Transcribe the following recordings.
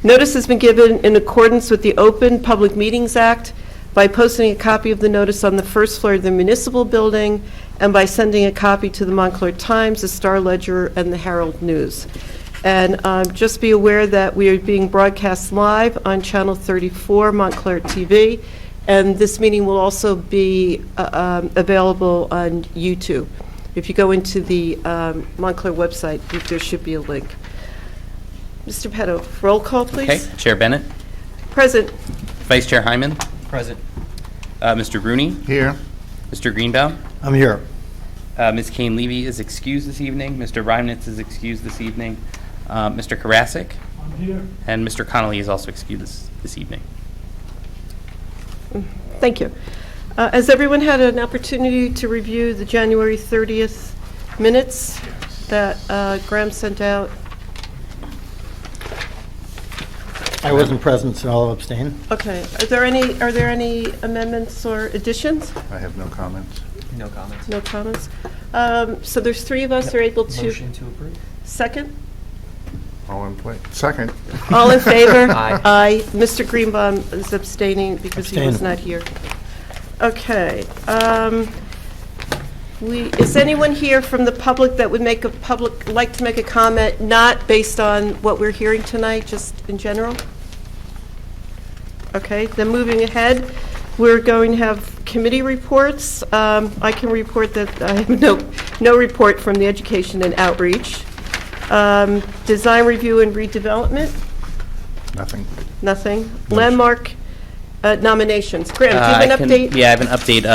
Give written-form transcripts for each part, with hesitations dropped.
Notice has been given in accordance with the Open Public Meetings Act by posting a copy of the notice on the first floor of the municipal building and by sending a copy to the Montclair Times, the Star Ledger, and the Herald News. And just be aware that we are being broadcast live on Channel 34, Montclair TV, and this meeting will also be available on YouTube. If you go into the Montclair website, there should be a link. Mr. Petto, roll call, please. Okay. Chair Bennett. Present. Vice Chair Hyman. Present. Mr. Rooney. Here. Mr. Greenbaum. I'm here. Ms. Kane-Levy is excused this evening. Mr. Reimnitz is excused this evening. Mr. Karasik. I'm here. And Mr. Connolly is also excused this evening. Thank you. Has everyone had an opportunity to review the January 30th minutes that Graham sent out? I wasn't present, so I'll abstain. Okay. Are there any amendments or additions? I have no comments. No comments. No comments. So there's three of us are able to. Motion to approve. Second? All in play. Second. All in favor? Aye. Aye. Mr. Greenbaum is abstaining because he was Abstain. not here. Okay. Is anyone here from the public that would like to make a comment, not based on what we're hearing tonight, just in general? Okay, then moving ahead, we're going to have committee reports. I can report that I have no report from the Education and Outreach. Design review and redevelopment? Nothing. Nothing. Landmark nominations. Graham, do you have an update? Yeah, I have an update.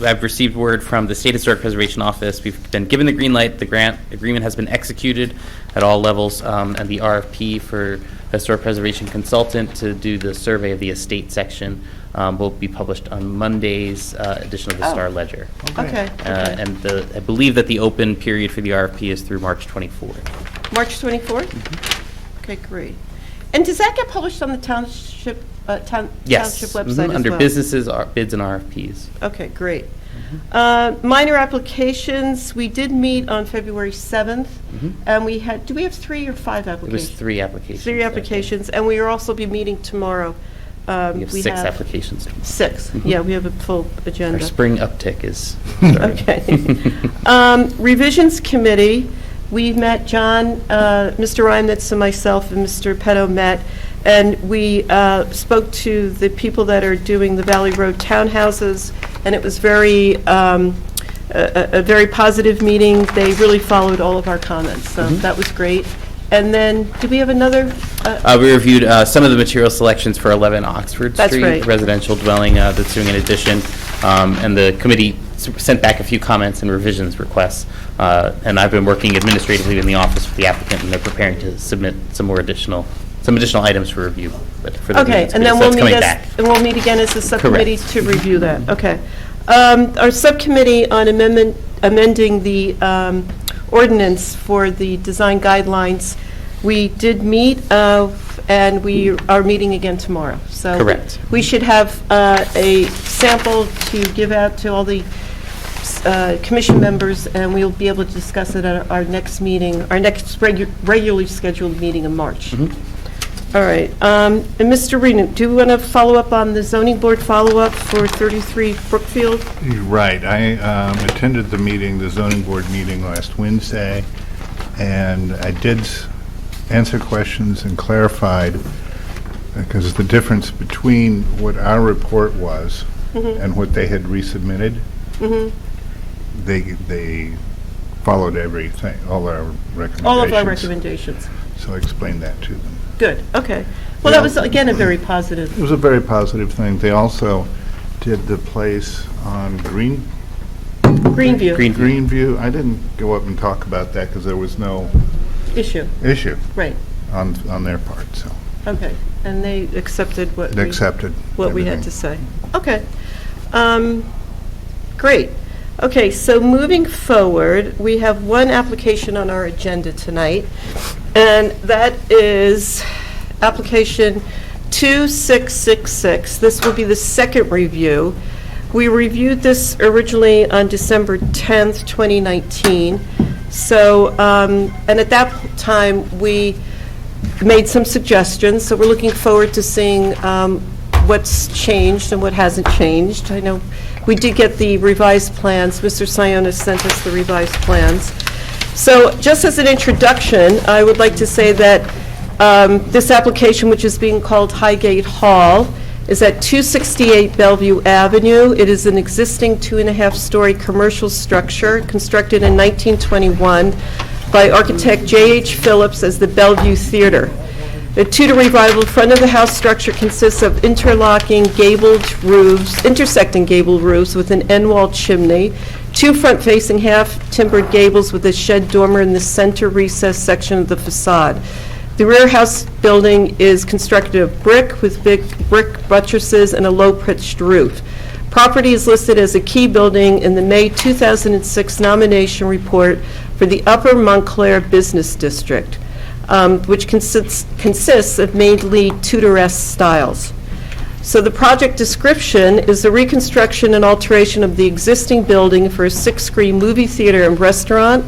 I've received word from the State Historic Preservation Office. We've been given the green light. The grant agreement has been executed at all levels, and the RFP for historic preservation consultant to do the survey of the estate section will be published on Monday's edition of the Star Ledger. Okay. And I believe that the open period for the RFP is through March 24th. March 24th? Mm-hmm. Okay, great. And does that get published on the township Yes. township website as Under well? businesses, bids, and RFPs. Okay, great. Minor applications, we did meet on February 7th, and we had, do we have 3 or 5 It applications? was 3 applications. Three applications, and we will also be meeting tomorrow. We have 6 applications. 6, yeah, we have a full Our agenda. spring uptick is starting. Okay. Revisions Committee, we met, John, Mr. Reimnitz, and myself, and Mr. Petto met, and we spoke to the people that are doing the Valley Road townhouses, and it was a very positive meeting. They really followed all of our comments, so that was great. And then, do we have another? We reviewed some of the material selections for 11 Oxford That's Street, right. residential dwelling that's doing an addition, and the committee sent back a few comments and revisions requests, and I've been working administratively in the office with the applicant, and they're preparing to submit some additional items for review. But for the Okay, revisions and then committee, so that's coming back. we'll meet again as a subcommittee Correct. to review that. Okay. Our subcommittee on amending the ordinance for the design guidelines, we did meet, and we are meeting again tomorrow. So Correct. we should have a sample to give out to all the commission members, and we'll be able to discuss it at our next meeting, our next regularly scheduled meeting in March. All right. And Mr. Reno, do you want to follow up on the zoning board follow-up for 33 Brookfield? Right. I attended the zoning board meeting last Wednesday, and I did answer questions and clarified, because the difference between what our report was and what they had resubmitted, they followed everything, all our recommendations. All of our recommendations. So I explained that to them. Good, okay. Well, that was, again, a very positive. It was a very positive thing. They also did the place on Greenview. Greenview. I didn't go up and talk about that because there was no Issue, issue right, on their part, so okay. And they accepted what they accepted what we had everything. to say. Okay. Great. Okay, so moving forward, we have one application on our agenda tonight, and that is application 2666. This will be the second review. We reviewed this originally on December 10th, 2019. So, and at that time, we made some suggestions, so we're looking forward to seeing what's changed and what hasn't changed. I know we did get the revised plans. Mr. Sionis sent us the revised plans. So just as an introduction, I would like to say that this application, which is being called Highgate Hall, is at 268 Bellevue Avenue. It is an existing 2.5-story commercial structure constructed in 1921 by architect J.H. Phillips as the Bellevue Theater. The Tudor Revival front of the house structure consists of intersecting gabled roofs with an end-wall chimney, 2 front-facing half-timbered gables with a shed dormer in the center recessed section of the facade. The rear house building is constructed of brick with big brick buttresses and a low-pitched roof. Property is listed as a key building in the May 2006 nomination report for the Upper Montclair Business District, which consists of mainly Tudoresque styles. So the project description is the reconstruction and alteration of the existing building for a 6-screen movie theater and restaurant.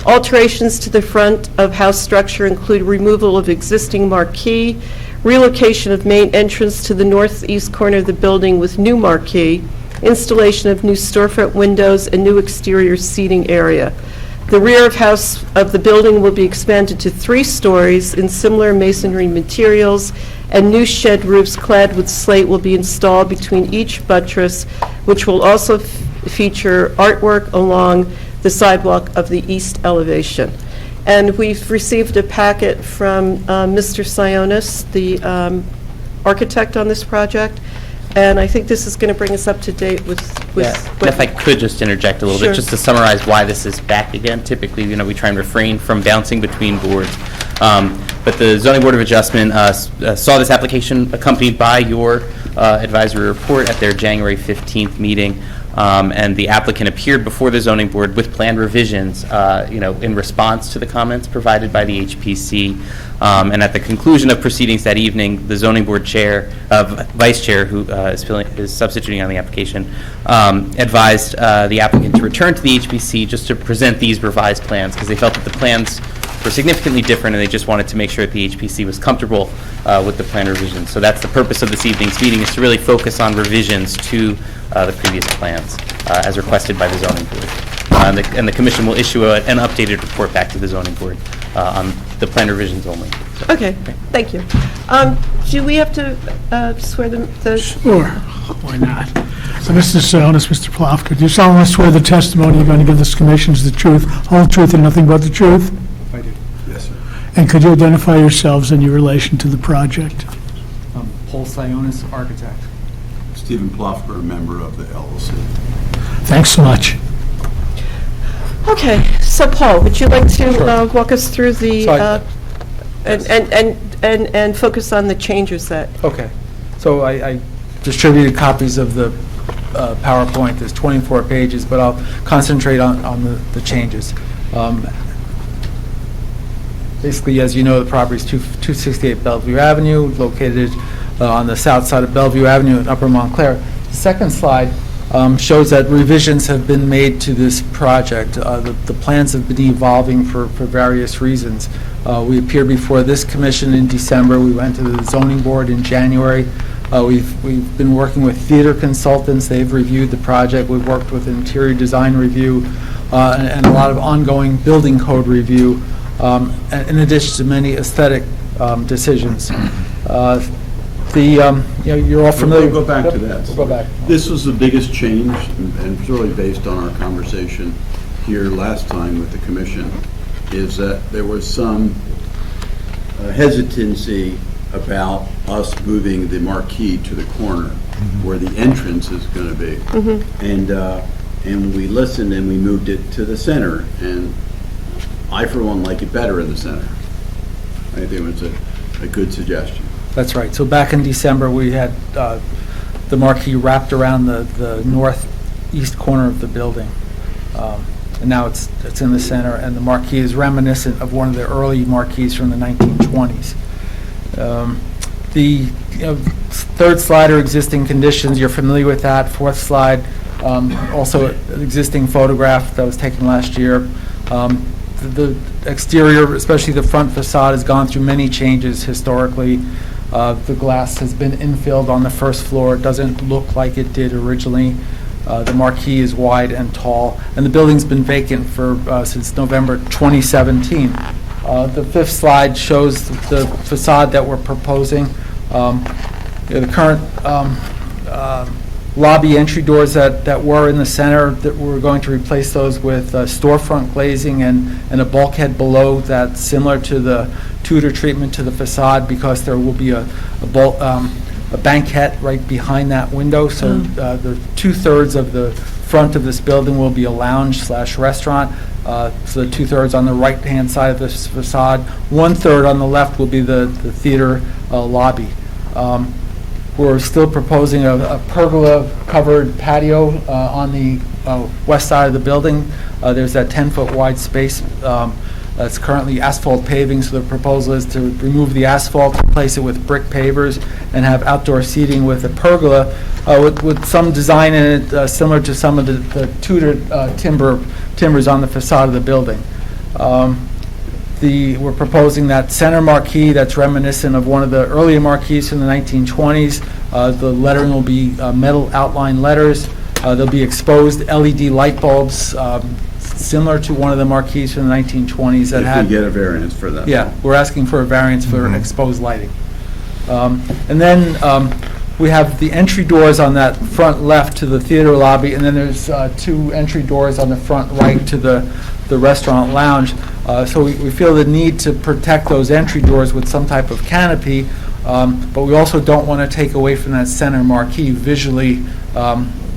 Alterations to the front of house structure include removal of existing marquee, relocation of main entrance to the northeast corner of the building with new marquee, installation of new storefront windows, and new exterior seating area. The rear of house of the building will be expanded to 3 stories in similar masonry materials, and new shed roofs clad with slate will be installed between each buttress, which will also feature artwork along the sidewalk of the east elevation. And we've received a packet from Mr. Sionis, the architect on this project, and I think this is going to bring us up to date with And if I could just interject a little Sure. bit, just to summarize why this is back again. Typically, we try and refrain from bouncing between boards. But the Zoning Board of Adjustment saw this application accompanied by your advisory report at their January 15th meeting. And the applicant appeared before the zoning board with planned revisions, in response to the comments provided by the HPC. And at the conclusion of proceedings that evening, the zoning board vice chair, who is substituting on the application, advised the applicant to return to the HPC just to present these revised plans, because they felt that the plans were significantly different, and they just wanted to make sure that the HPC was comfortable with the plan revisions. So that's the purpose of this evening's meeting, is to really focus on revisions to the previous plans, as requested by the zoning board. And the commission will issue an updated report back to the zoning board on the plan revisions only. So- Okay, thank you. Do we have to swear the Sure, why not? So, Mr. Sionis, Mr. Plofka, do you solemnly swear the testimony you're going to give this commission is the truth, whole truth, and nothing but the truth? I do. Yes, sir. And could you identify yourselves and your relation to the project? Paul Sionis, architect. Stephen Plofker, a member of the LLC. Thanks so much. Okay, so Paul, would you like to walk us through the, So and focus on the changes that, Okay. So I distributed copies of the PowerPoint. There's 24 pages, but I'll concentrate on the changes. Basically, as you know, the property is 268 Bellevue Avenue, located on the south side of Bellevue Avenue in Upper Montclair. The second slide shows that revisions have been made to this project. The plans have been evolving for various reasons. We appeared before this commission in December. We went to the zoning board in January. We've been working with theater consultants. They've reviewed the project. We've worked with interior design review and a lot of ongoing building code review, in addition to many aesthetic decisions. You're all familiar. We'll go back to that. We'll go back. This was the biggest change, and it's really based on our conversation here last time with the commission, is that there was some hesitancy about us moving the marquee to the corner where the entrance is going to be. And we listened and we moved it to the center, and I, for one, like it better in the center. I think it was a good suggestion. That's right. So back in December, we had the marquee wrapped around the northeast corner of the building. And now it's in the center, and the marquee is reminiscent of one of the early marquees from the 1920s. The third slide are existing conditions. You're familiar with that. Fourth slide, also an existing photograph that was taken last year. The exterior, especially the front facade, has gone through many changes historically. The glass has been infilled on the first floor. It doesn't look like it did originally. The marquee is wide and tall, and the building's been vacant for since November 2017. The fifth slide shows the facade that we're proposing. The current lobby entry doors that were in the center, that we're going to replace those with storefront glazing and a bulkhead below that, similar to the Tudor treatment to the facade, because there will be a banquette right behind that window. So the 2/3 of the front of this building will be a lounge/restaurant. So the 2/3 on the right-hand side of this facade, 1/3 on the left will be the theater lobby. We're still proposing a pergola-covered patio on the west side of the building. There's that 10-foot wide space that's currently asphalt paving, so the proposal is to remove the asphalt, replace it with brick pavers, and have outdoor seating with a pergola with some design in it similar to some of the Tudor timbers on the facade of the building. We're proposing that center marquee that's reminiscent of one of the earlier marquees from the 1920s. The lettering will be metal outline letters. There'll be exposed LED light bulbs, similar to one of the marquees from the 1920s that had... If we get a variance for that. Yeah, we're asking for a variance for exposed lighting. And then we have the entry doors on that front left to the theater lobby, and then there's 2 entry doors on the front right to the restaurant lounge. So we feel the need to protect those entry doors with some type of canopy, but we also don't want to take away from that center marquee visually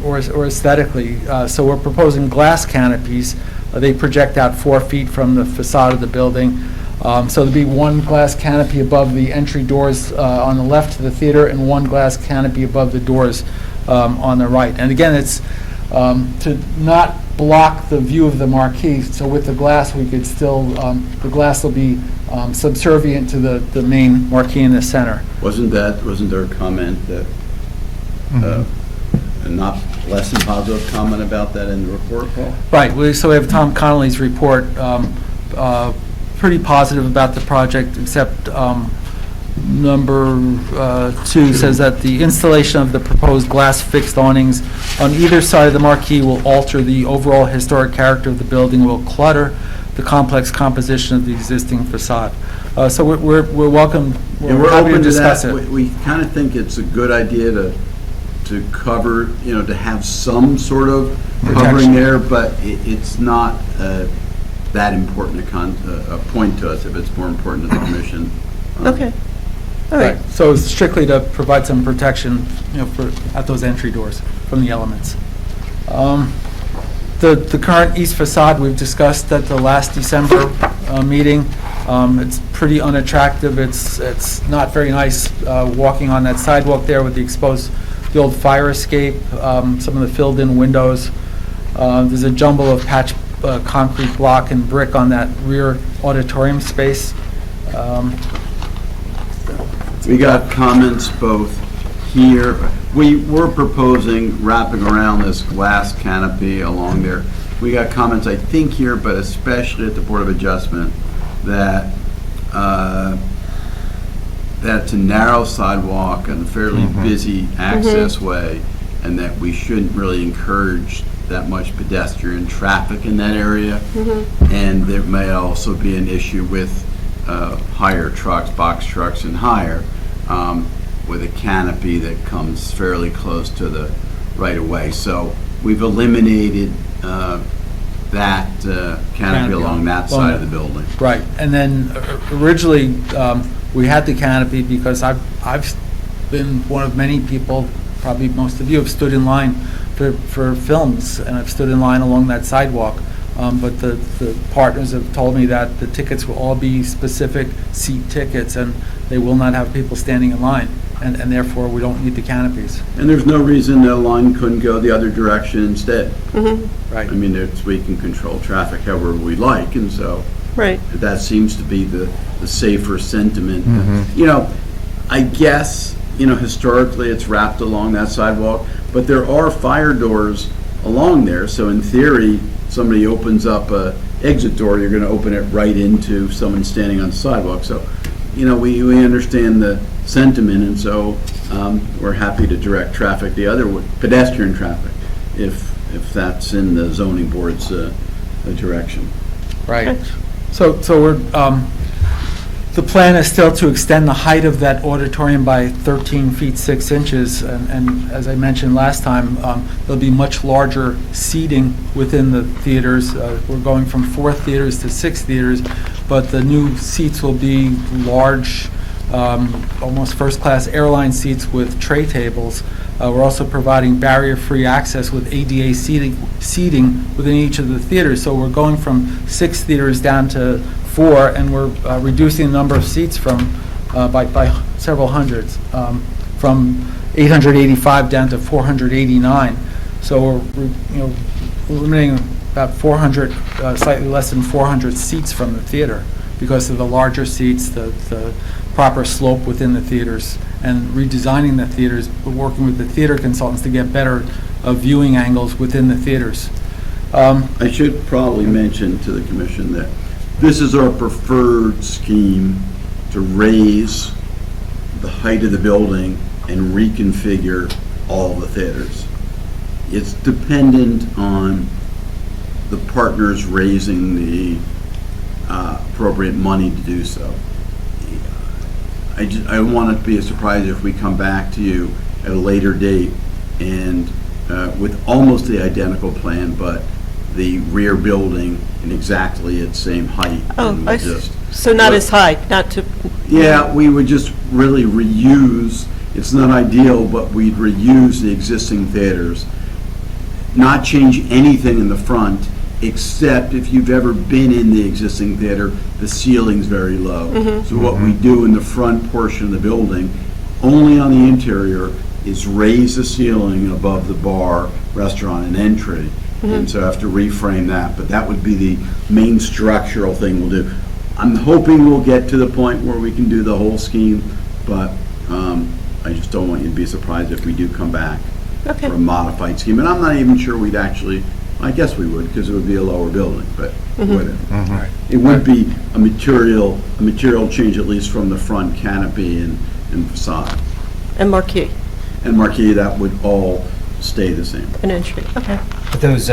or aesthetically. So we're proposing glass canopies. They project out 4 feet from the facade of the building. So there'll be 1 glass canopy above the entry doors on the left to the theater, and 1 glass canopy above the doors on the right. And again, it's to not block the view of the marquee. So with the glass, we could still, the glass will be subservient to the main marquee in the center. Wasn't there a comment that, a not less than positive comment about that in the report, Paul? Right, so we have Tom Connolly's report, pretty positive about the project, except number 2 says that the installation of the proposed glass fixed awnings on either side of the marquee will alter the overall historic character of the building, will clutter the complex composition of the existing facade. So we're welcome, And we're happy to open to discuss that. it. We kind of think it's a good idea to cover, to have some sort of Protection. covering there, but it's not that important a point to us, if it's more important to the commission. Okay. All right. So it's strictly to provide some protection, at those entry doors from the elements. The current east facade we've discussed at the last December meeting. It's pretty unattractive. It's not very nice walking on that sidewalk there with the old fire escape, some of the filled-in windows. There's a jumble of patch concrete block and brick on that rear auditorium space. We got comments both here. We were proposing wrapping around this glass canopy along there. We got comments, I think, here, but especially at the Board of Adjustment, that it's a narrow sidewalk and a fairly busy access way, and that we shouldn't really encourage that much pedestrian traffic in that area. And there may also be an issue with higher trucks, box trucks and higher, with a canopy that comes fairly close to the right-of-way. So we've eliminated that canopy along that side of the building. Right, and then originally, we had the canopy because I've been one of many people, probably most of you, have stood in line for films, and I've stood in line along that sidewalk. But the partners have told me that the tickets will all be specific seat tickets, and they will not have people standing in line, and therefore we don't need the canopies. And there's no reason the line couldn't go the other direction instead. Right. I mean, we can control traffic however we like, and so Right. that seems to be the safer sentiment. I guess, historically it's wrapped along that sidewalk, but there are fire doors along there, so in theory, somebody opens up a exit door, you're going to open it right into someone standing on the sidewalk. So, we understand the sentiment, and so we're happy to direct traffic the other way, pedestrian traffic, if that's in the zoning board's direction. Right. So we're, the plan is still to extend the height of that auditorium by 13 feet 6 inches, and as I mentioned last time, there'll be much larger seating within the theaters. We're going from 4 theaters to 6 theaters, but the new seats will be large, almost first-class airline seats with tray tables. We're also providing barrier-free access with ADA seating within each of the theaters. So we're going from 6 theaters down to 4, and we're reducing the number of seats from by several hundreds, from 885 down to 489. So we're eliminating about 400, slightly less than 400 seats from the theater because of the larger seats, the proper slope within the theaters, and redesigning the theaters, working with the theater consultants to get better viewing angles within the theaters. I should probably mention to the commission that this is our preferred scheme to raise the height of the building and reconfigure all the theaters. It's dependent on the partners raising the appropriate money to do so. I want it to be a surprise if we come back to you at a later date and with almost the identical plan, but the rear building in exactly its same height. Oh, and we'll just- so not as high, not to, Yeah, we would just really reuse, it's not ideal, but we'd reuse the existing theaters, not change anything in the front, except if you've ever been in the existing theater, the ceiling's very low. So what we do in the front portion of the building, only on the interior, is raise the ceiling above the bar, restaurant, and entry. And so I have to reframe that, but that would be the main structural thing we'll do. I'm hoping we'll get to the point where we can do the whole scheme, but I just don't want you to be surprised if we do come back okay. for a modified scheme. And I'm not even sure we'd actually, I guess we would, because it would be a lower building, but whatever. It wouldn't be a material change, at least from the front canopy and facade. And marquee, And marquee, that would all stay the same. an entry, okay. But those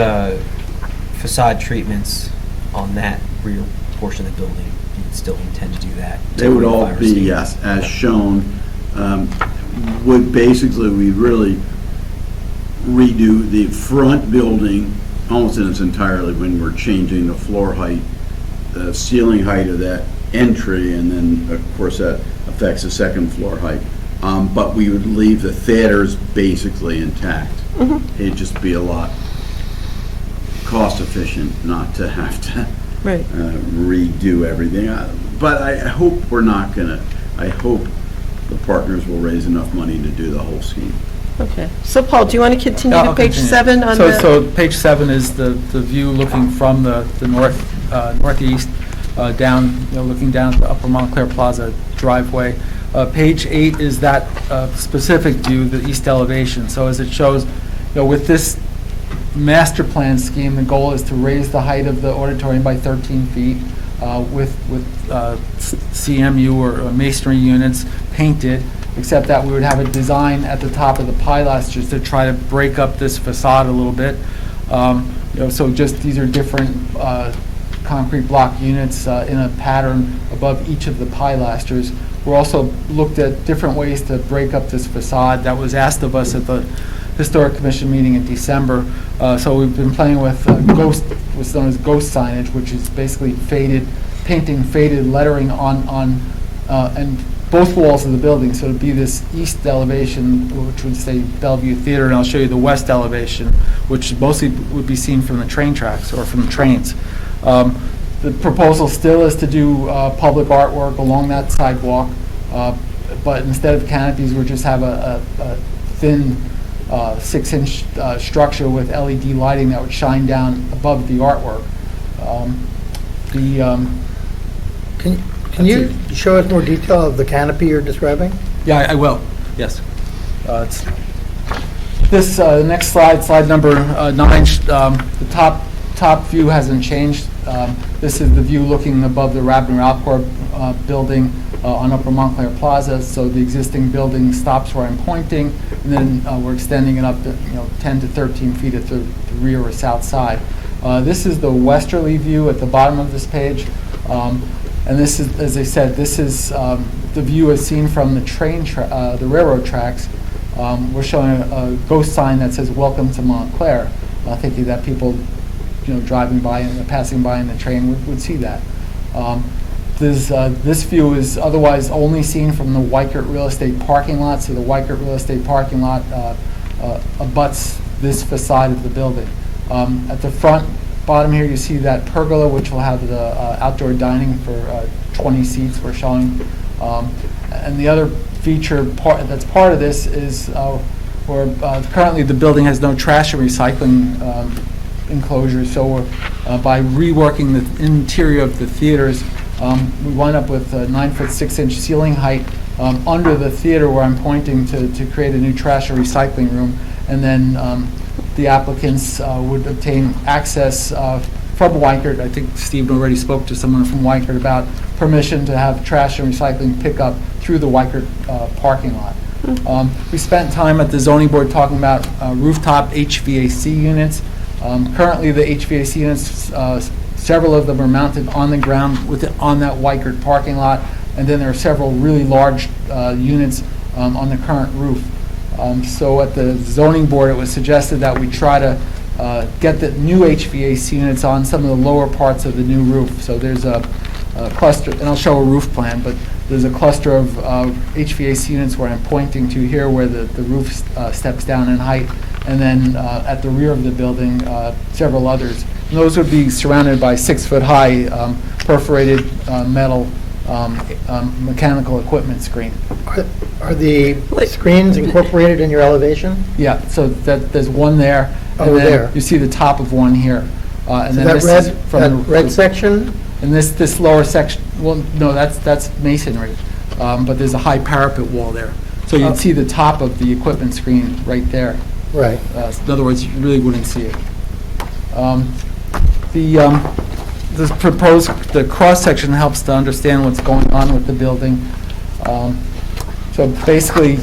facade treatments on that rear portion of the building, you'd still intend to do that? They would all be, yes, as shown. Would basically, we really redo the front building almost in its entirety when we're changing the floor height, the ceiling height of that entry, and then, of course, that affects the second floor height. But we would leave the theaters basically intact. It'd just be a lot cost efficient not to have to Right. redo everything. But I hope we're not gonna, I hope the partners will raise enough money to do the whole scheme. Okay. So Paul, do you want to continue Yeah, to I'll page continue. 7 on So the? page 7 is the view looking from the northeast down, looking down the Upper Montclair Plaza driveway. Page 8 is that specific view, the east elevation. So as it shows, with this master plan scheme, the goal is to raise the height of the auditorium by 13 feet with CMU or masonry units painted, except that we would have a design at the top of the pilasters to try to break up this facade a little bit. So just these are different concrete block units in a pattern above each of the pilasters. We're also looked at different ways to break up this facade that was asked of us at the Historic Commission meeting in December. So we've been playing with what's known as ghost signage, which is basically painting faded lettering on and both walls of the building. So it'd be this east elevation, which would say Bellevue Theater, and I'll show you the west elevation, which mostly would be seen from the train tracks or from the trains. The proposal still is to do public artwork along that sidewalk, but instead of canopies, we just have a thin 6-inch structure with LED lighting that would shine down above the artwork. Can you show us more detail of the canopy you're describing? Yeah, I will, yes. This next slide, slide number 9, the top view hasn't changed. This is the view looking above the Rabin Alcor building on Upper Montclair Plaza. So the existing building stops where I'm pointing, and then we're extending it up to 10 to 13 feet at the rear or south side. This is the westerly view at the bottom of this page. And this is, as I said, this is the view as seen from the railroad tracks. We're showing a ghost sign that says "Welcome to Montclair," thinking that people, driving by and passing by in the train would see that. This view is otherwise only seen from the Weichert Real Estate parking lot. So the Weichert Real Estate parking lot abuts this facade of the building. At the front bottom here, you see that pergola, which will have the outdoor dining for 20 seats we're showing. And the other feature that's part of this is where currently the building has no trash and recycling enclosure. So we're, by reworking the interior of the theaters, we wind up with a 9-foot 6-inch ceiling height under the theater where I'm pointing to create a new trash and recycling room. And then the applicants would obtain access from Weichert. I think Steve already spoke to someone from Weichert about permission to have trash and recycling pickup through the Weichert parking lot. We spent time at the zoning board talking about rooftop HVAC units. Currently, the HVAC units, several of them are mounted on the ground on that Weichert parking lot, and then there are several really large units on the current roof. So at the zoning board, it was suggested that we try to get the new HVAC units on some of the lower parts of the new roof. So there's a cluster, and I'll show a roof plan, but there's a cluster of HVAC units where I'm pointing to here where the roof steps down in height, and then at the rear of the building, several others. And those would be surrounded by 6-foot-high perforated metal mechanical equipment screen. Are the screens incorporated in your elevation? Yeah, so there's one there. Oh, and then there. You see the top of one here. And So then that this is from the red section? And this lower section, well, no, that's masonry, but there's a high parapet wall there. So you'd see the top of the equipment screen right there. Right. In other words, you really wouldn't see it. The cross-section helps to understand what's going on with the building. So basically,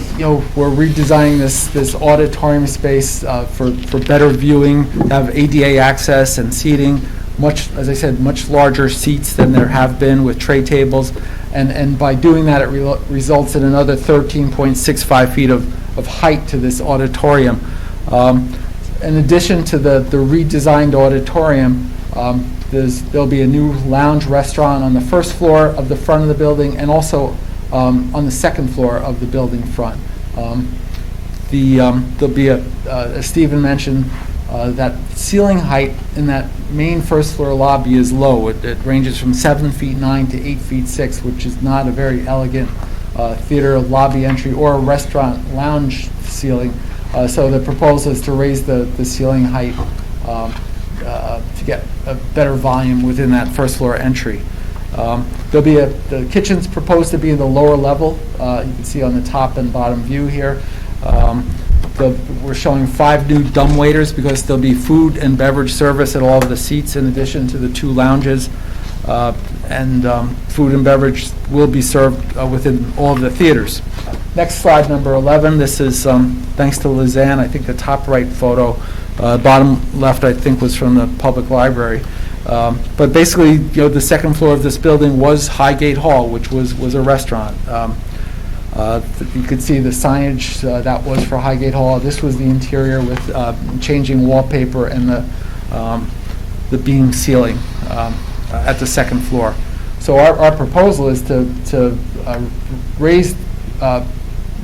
we're redesigning this auditorium space for better viewing, have ADA access and seating, as I said, much larger seats than there have been with tray tables. And by doing that, it results in another 13.65 feet of height to this auditorium. In addition to the redesigned auditorium, there'll be a new lounge restaurant on the first floor of the front of the building, and also on the second floor of the building front. There'll be as Stephen mentioned, that ceiling height in that main first floor lobby is low. It ranges from 7 feet 9 to 8 feet 6, which is not a very elegant theater lobby entry or a restaurant lounge ceiling. So the proposal is to raise the ceiling height to get a better volume within that first floor entry. There'll be the kitchen's proposed to be in the lower level. You can see on the top and bottom view here. We're showing 5 new dumbwaiters because there'll be food and beverage service at all of the seats in addition to the 2 lounges. And food and beverage will be served within all of the theaters. Next slide, number 11. This is thanks to Lizanne. I think the top right photo, bottom left, I think, was from the public library. But basically, the second floor of this building was Highgate Hall, which was a restaurant. You could see the signage that was for Highgate Hall. This was the interior with changing wallpaper and the beam ceiling at the second floor. So our proposal is to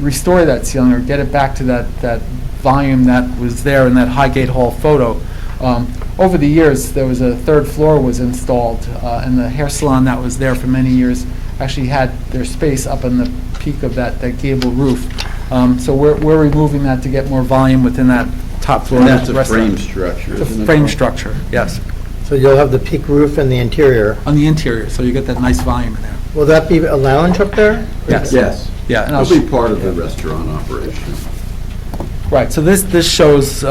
restore that ceiling or get it back to that volume that was there in that Highgate Hall photo. Over the years, there was a third floor was installed, and the hair salon that was there for many years actually had their space up in the peak of that gable roof. So we're removing that to get more volume within that top floor. And that's a frame structure, It's isn't a it? frame structure, yes, So you'll have the peak roof in the interior. on the interior, so you get that nice volume in there. Will that be a lounge up there? Yes. Yes. Yeah, and I'll It'll be part of the restaurant operation. Right, so this shows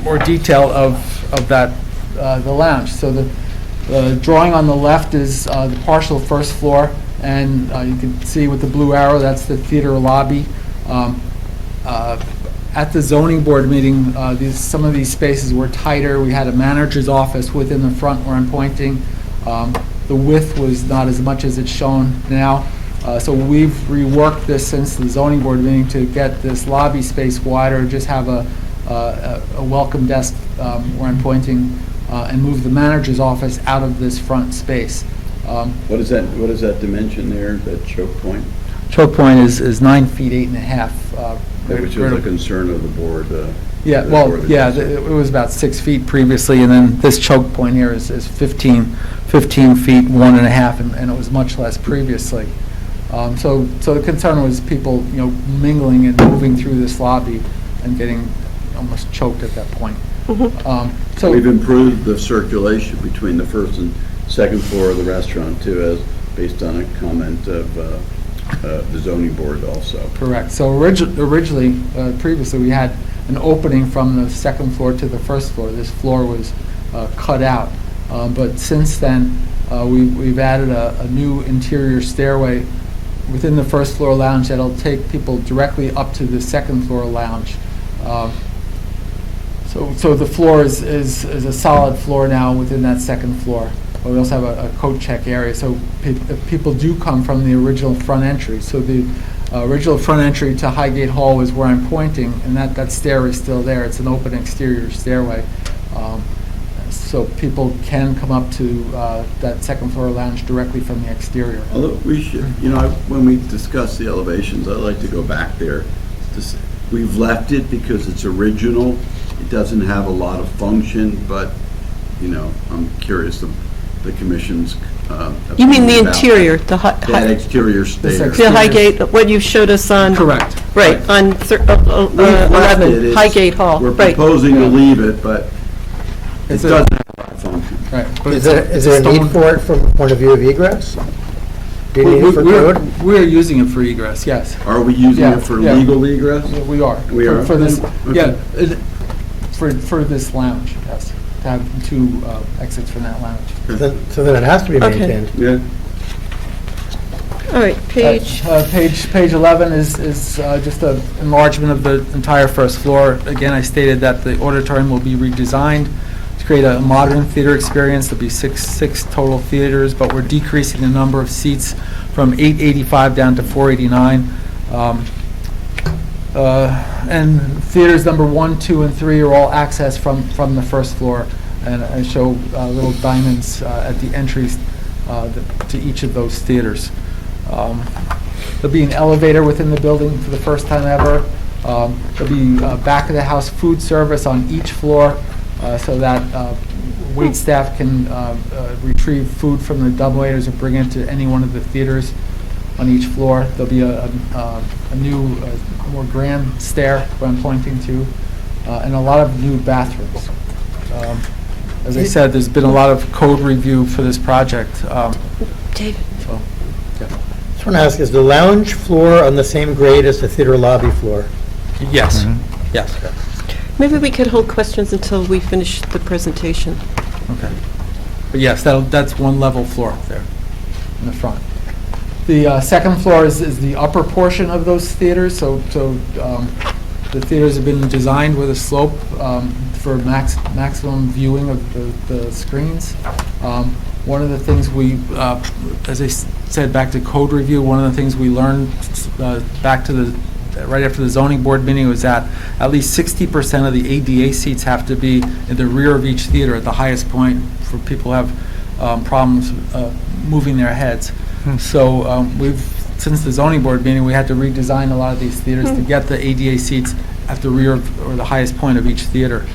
more detail of that, the lounge. So The drawing on the left is the partial first floor, and you can see with the blue arrow, that's the theater lobby. At the zoning board meeting, some of these spaces were tighter. We had a manager's office within the front where I'm pointing. The width was not as much as it's shown now. So we've reworked this since the zoning board meeting to get this lobby space wider, just have a welcome desk where I'm pointing, and move the manager's office out of this front space. What is that dimension there, that choke point? Choke point is 9 feet, 8.5. Which was a concern of the board. Yeah, it was about 6 feet previously, and then this choke point here is 15 feet, 1.5, and it was much less previously. So the concern was people, mingling and moving through this lobby and getting almost choked at that point. So we've improved the circulation between the first and second floor of the restaurant too, as based on a comment of the zoning board also. Correct. So originally, previously, we had an opening from the second floor to the first floor. This floor was cut out. But since then, we've added a new interior stairway within the first floor lounge that'll take people directly up to the second floor lounge. So the floor is a solid floor now within that second floor. We also have a coat check area, so if people do come from the original front entry. So the original front entry to Highgate Hall is where I'm pointing, and that stair is still there. It's an open exterior stairway. So people can come up to that second floor lounge directly from the exterior. Although we should, when we discuss the elevations, I'd like to go back there. We've left it because it's original. It doesn't have a lot of function, but, I'm curious the commission's You mean the opinion about interior, that exterior stair. the Highgate, what you showed us on? Correct. Right, on We've left it. 11, It's- Highgate Hall. We're Right. proposing to leave it, but it It's a- doesn't have a lot of function. Right. But Is it's there a stone- need for it from the point of view of egress? Do you need it for code? We're using it for egress, yes. Are we using Yeah, it for yeah. legal egress? We are. We are? For this, Okay. yeah, for this lounge, yes, to have two exits from that lounge. So then it has to be Okay. maintained. Yeah. All right, page, Page 11 is just an enlargement of the entire first floor. Again, I stated that the auditorium will be redesigned to create a modern theater experience. There'll be six total theaters, but we're decreasing the number of seats from 885 down to 489. And theaters number 1, 2, and 3 are all accessed from the first floor. And I show little diamonds at the entries to each of those theaters. There'll be an elevator within the building for the first time ever. There'll be back of the house food service on each floor so that wait staff can retrieve food from the dumbwaiters and bring it to any one of the theaters on each floor. There'll be a new, more grand stair where I'm pointing to, and a lot of new bathrooms. As I said, there's been a lot of code review for this project. David. So, yeah. Just want to ask, is the lounge floor on the same grade as the theater lobby floor? Yes, yes. Maybe we could hold questions until we finish the presentation. Okay. But yes, that's one level floor up there in the front. The second floor is the upper portion of those theaters, so the theaters have been designed with a slope for maximum viewing of the screens. One of the things we, as I said, back to code review, one of the things we learned right after the zoning board meeting was that at least 60% of the ADA seats have to be in the rear of each theater at the highest point for people who have problems moving their heads. So since the zoning board meeting, we had to redesign a lot of these theaters to get the ADA seats at the rear or the highest point of each theater.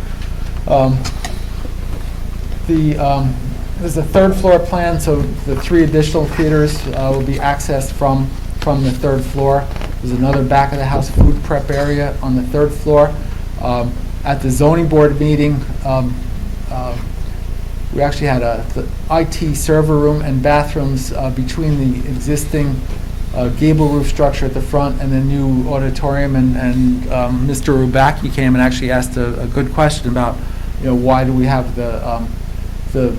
There's a third floor plan, so the 3 additional theaters will be accessed from the third floor. There's another back of the house food prep area on the third floor. At the zoning board meeting, we actually had the IT server room and bathrooms between the existing gable roof structure at the front and the new auditorium, and Mr. Rubacki came and actually asked a good question about, why do we have the the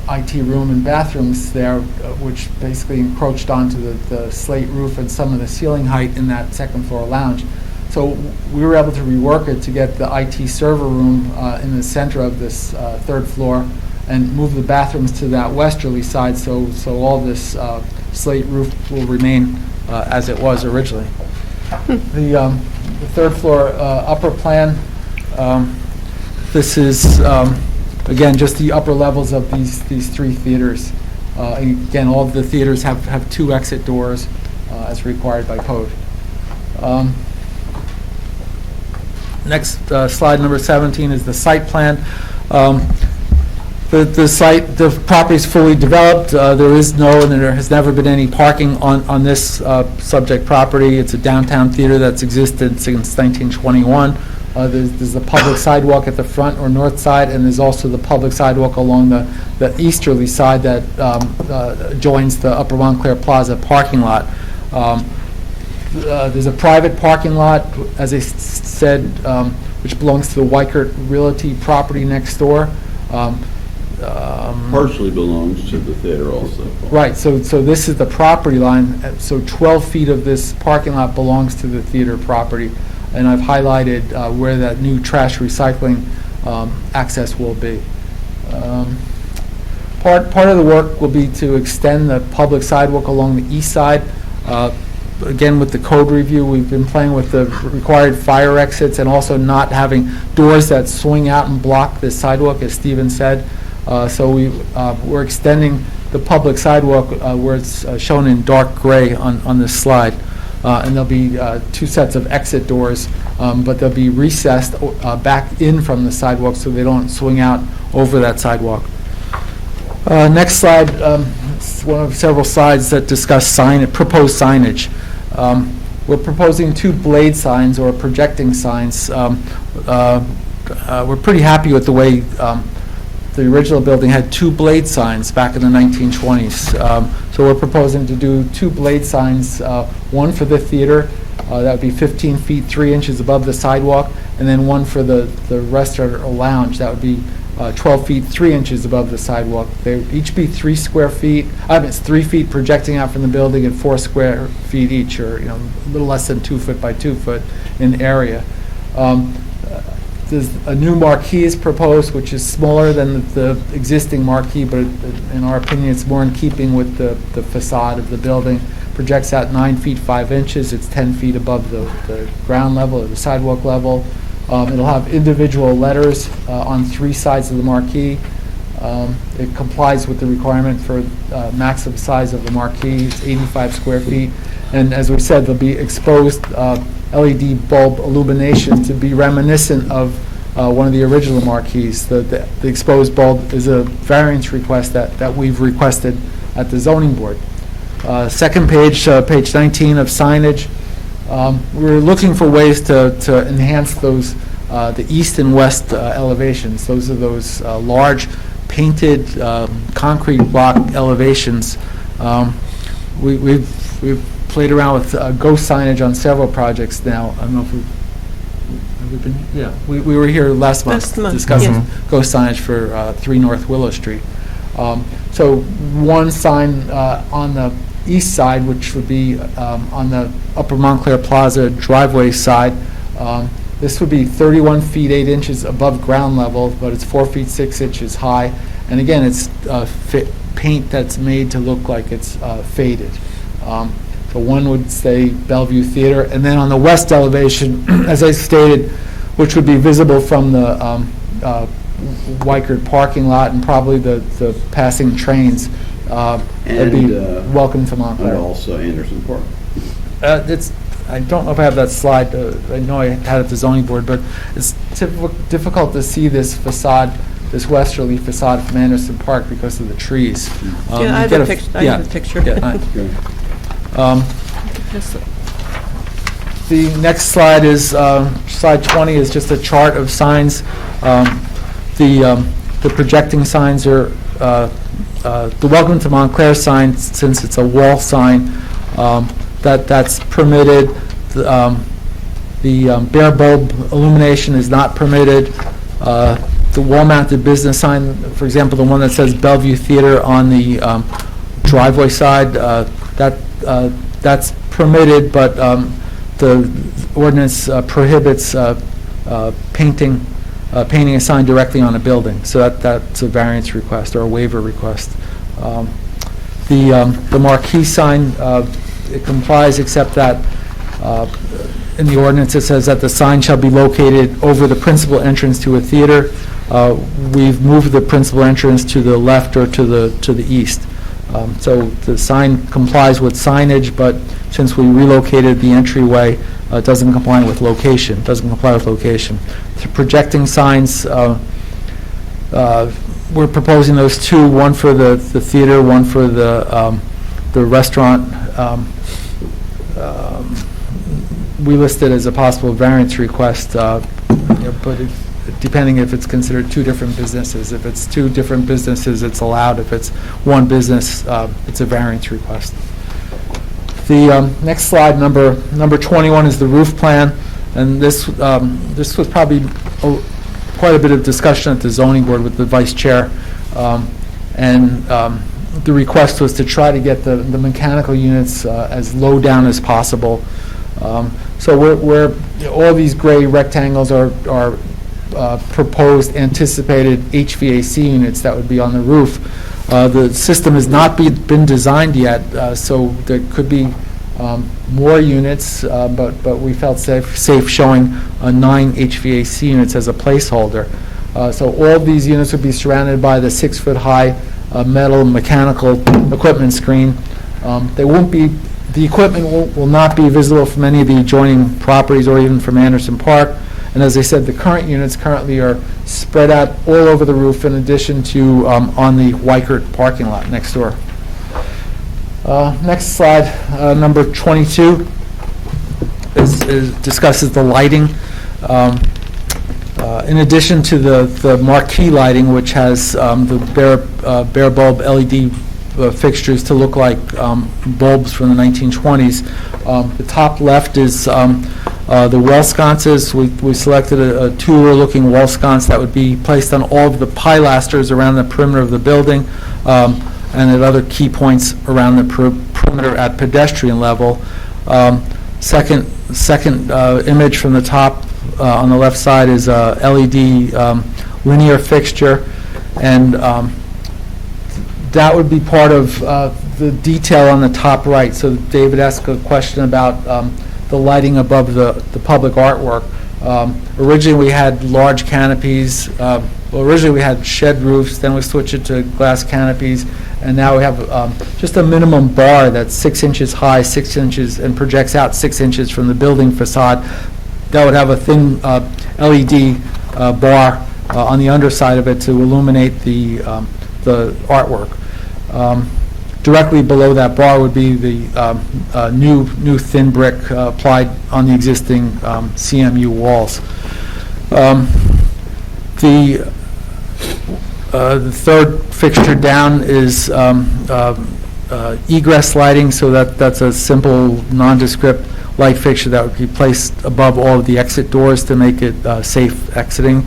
IT room and bathrooms there, which basically encroached onto the slate roof and some of the ceiling height in that second floor lounge. So we were able to rework it to get the IT server room in the center of this third floor and move the bathrooms to that westerly side, so all this slate roof will remain as it was originally. The third floor upper plan, this is, again, just the upper levels of these three theaters. Again, all of the theaters have two exit doors as required by code. Next, slide number 17 is the site plan. The property is fully developed. There is no, and there has never been any parking on this subject property. It's a downtown theater that's existed since 1921. There's the public sidewalk at the front or north side, and there's also the public sidewalk along the easterly side that joins the Upper Montclair Plaza parking lot. There's a private parking lot, as I said, which belongs to the Weichert Realty property next door. Partially belongs to the theater also. Right, so this is the property line, so 12 feet of this parking lot belongs to the theater property, and I've highlighted where that new trash recycling access will be. Part of the work will be to extend the public sidewalk along the east side. Again, with the code review, we've been playing with the required fire exits and also not having doors that swing out and block the sidewalk, as Stephen said. So we're extending the public sidewalk where it's shown in dark gray on this slide. And there'll be two sets of exit doors, but they'll be recessed back in from the sidewalk so they don't swing out over that sidewalk. Next slide, it's one of several slides that discuss proposed signage. We're proposing two blade signs or projecting signs. We're pretty happy with the way the original building had two blade signs back in the 1920s. So we're proposing to do two blade signs, one for the theater, that would be 15 feet 3 inches above the sidewalk, and then one for the restaurant or lounge, that would be 12 feet 3 inches above the sidewalk. They would each be 3 square feet. It's 3 feet projecting out from the building and 4 square feet each, or a little less than 2 foot by 2 foot in area. There's a new marquee is proposed, which is smaller than the existing marquee, but in our opinion, it's more in keeping with the facade of the building. Projects out 9 feet 5 inches. It's 10 feet above the ground level or the sidewalk level. It'll have individual letters on 3 sides of the marquee. It complies with the requirement for maximum size of the marquee. It's 85 square feet. And as we said, there'll be exposed LED bulb illumination to be reminiscent of one of the original marquees. The exposed bulb is a variance request that we've requested at the zoning board. Second page, page 19 of signage. We're looking for ways to enhance those, the east and west elevations. Those are those large painted concrete block elevations. We've played around with ghost signage on several projects now. I don't know if have we been, yeah, we were here last month discussing ghost signage for 3 North Willow Street. So one sign on the east side, which would be on the Upper Montclair Plaza driveway side. This would be 31 feet 8 inches above ground level, but it's 4 feet 6 inches high. And again, it's paint that's made to look like it's faded. So one would say Bellevue Theater. And then on the west elevation, as I stated, which would be visible from the Weichert parking lot and probably the passing trains, it'd be welcome to Montclair. And also Anderson Park. I don't know if I have that slide. I know I had it at the zoning board, but it's difficult to see this facade, this westerly facade from Anderson Park because of the trees. I have a picture. The next slide is, slide 20 is just a chart of signs. The projecting signs are, the Welcome to Montclair sign, since it's a wall sign, that's permitted. The bare bulb illumination is not permitted. the wall-mounted business sign, for example, the one that says Bellevue Theater on the driveway side, that's permitted, but the ordinance prohibits painting a sign directly on a building. So that's a variance request or a waiver request. The marquee sign, it complies, except that in the ordinance it says that the sign shall be located over the principal entrance to a theater. We've moved the principal entrance to the left or to the east. So the sign complies with signage, but since we relocated the entryway, it doesn't comply with location. The projecting signs, we're proposing those two, one for the theater, one for the restaurant. We list it as a possible variance request, but depending if it's considered two different businesses. If it's two different businesses, it's allowed. If it's one business, it's a variance request. The next slide, number 21, is the roof plan, and this was probably quite a bit of discussion at the zoning board with the vice chair, and the request was to try to get the mechanical units as low down as possible. So we're all these gray rectangles are proposed anticipated HVAC units that would be on the roof. The system has not been designed yet, so there could be more units, but we felt safe showing 9 HVAC units as a placeholder. So all these units would be surrounded by the 6-foot-high metal mechanical equipment screen. The equipment will not be visible from any of the adjoining properties or even from Anderson Park. And as I said, the current units currently are spread out all over the roof, in addition to on the Weichert parking lot next door. Next slide, number 22, discusses the lighting. In addition to the marquee lighting, which has the bare bulb LED fixtures to look like bulbs from the 1920s, the top left is the wall sconces. We selected a Tudor-looking wall sconce that would be placed on all of the pilasters around the perimeter of the building, and at other key points around the perimeter at pedestrian level. Second image from the top on the left side is a LED linear fixture, and that would be part of the detail on the top right. So David asked a question about the lighting above the public artwork. Originally we had large canopies. Originally we had shed roofs, then we switched it to glass canopies, and now we have just a minimum bar that's 6 inches high, 6 inches, and projects out 6 inches from the building facade. That would have a thin LED bar on the underside of it to illuminate the artwork. Directly below that bar would be the new thin brick applied on the existing CMU walls. The third fixture down is egress lighting, so that's a simple, nondescript light fixture that would be placed above all of the exit doors to make it safe exiting.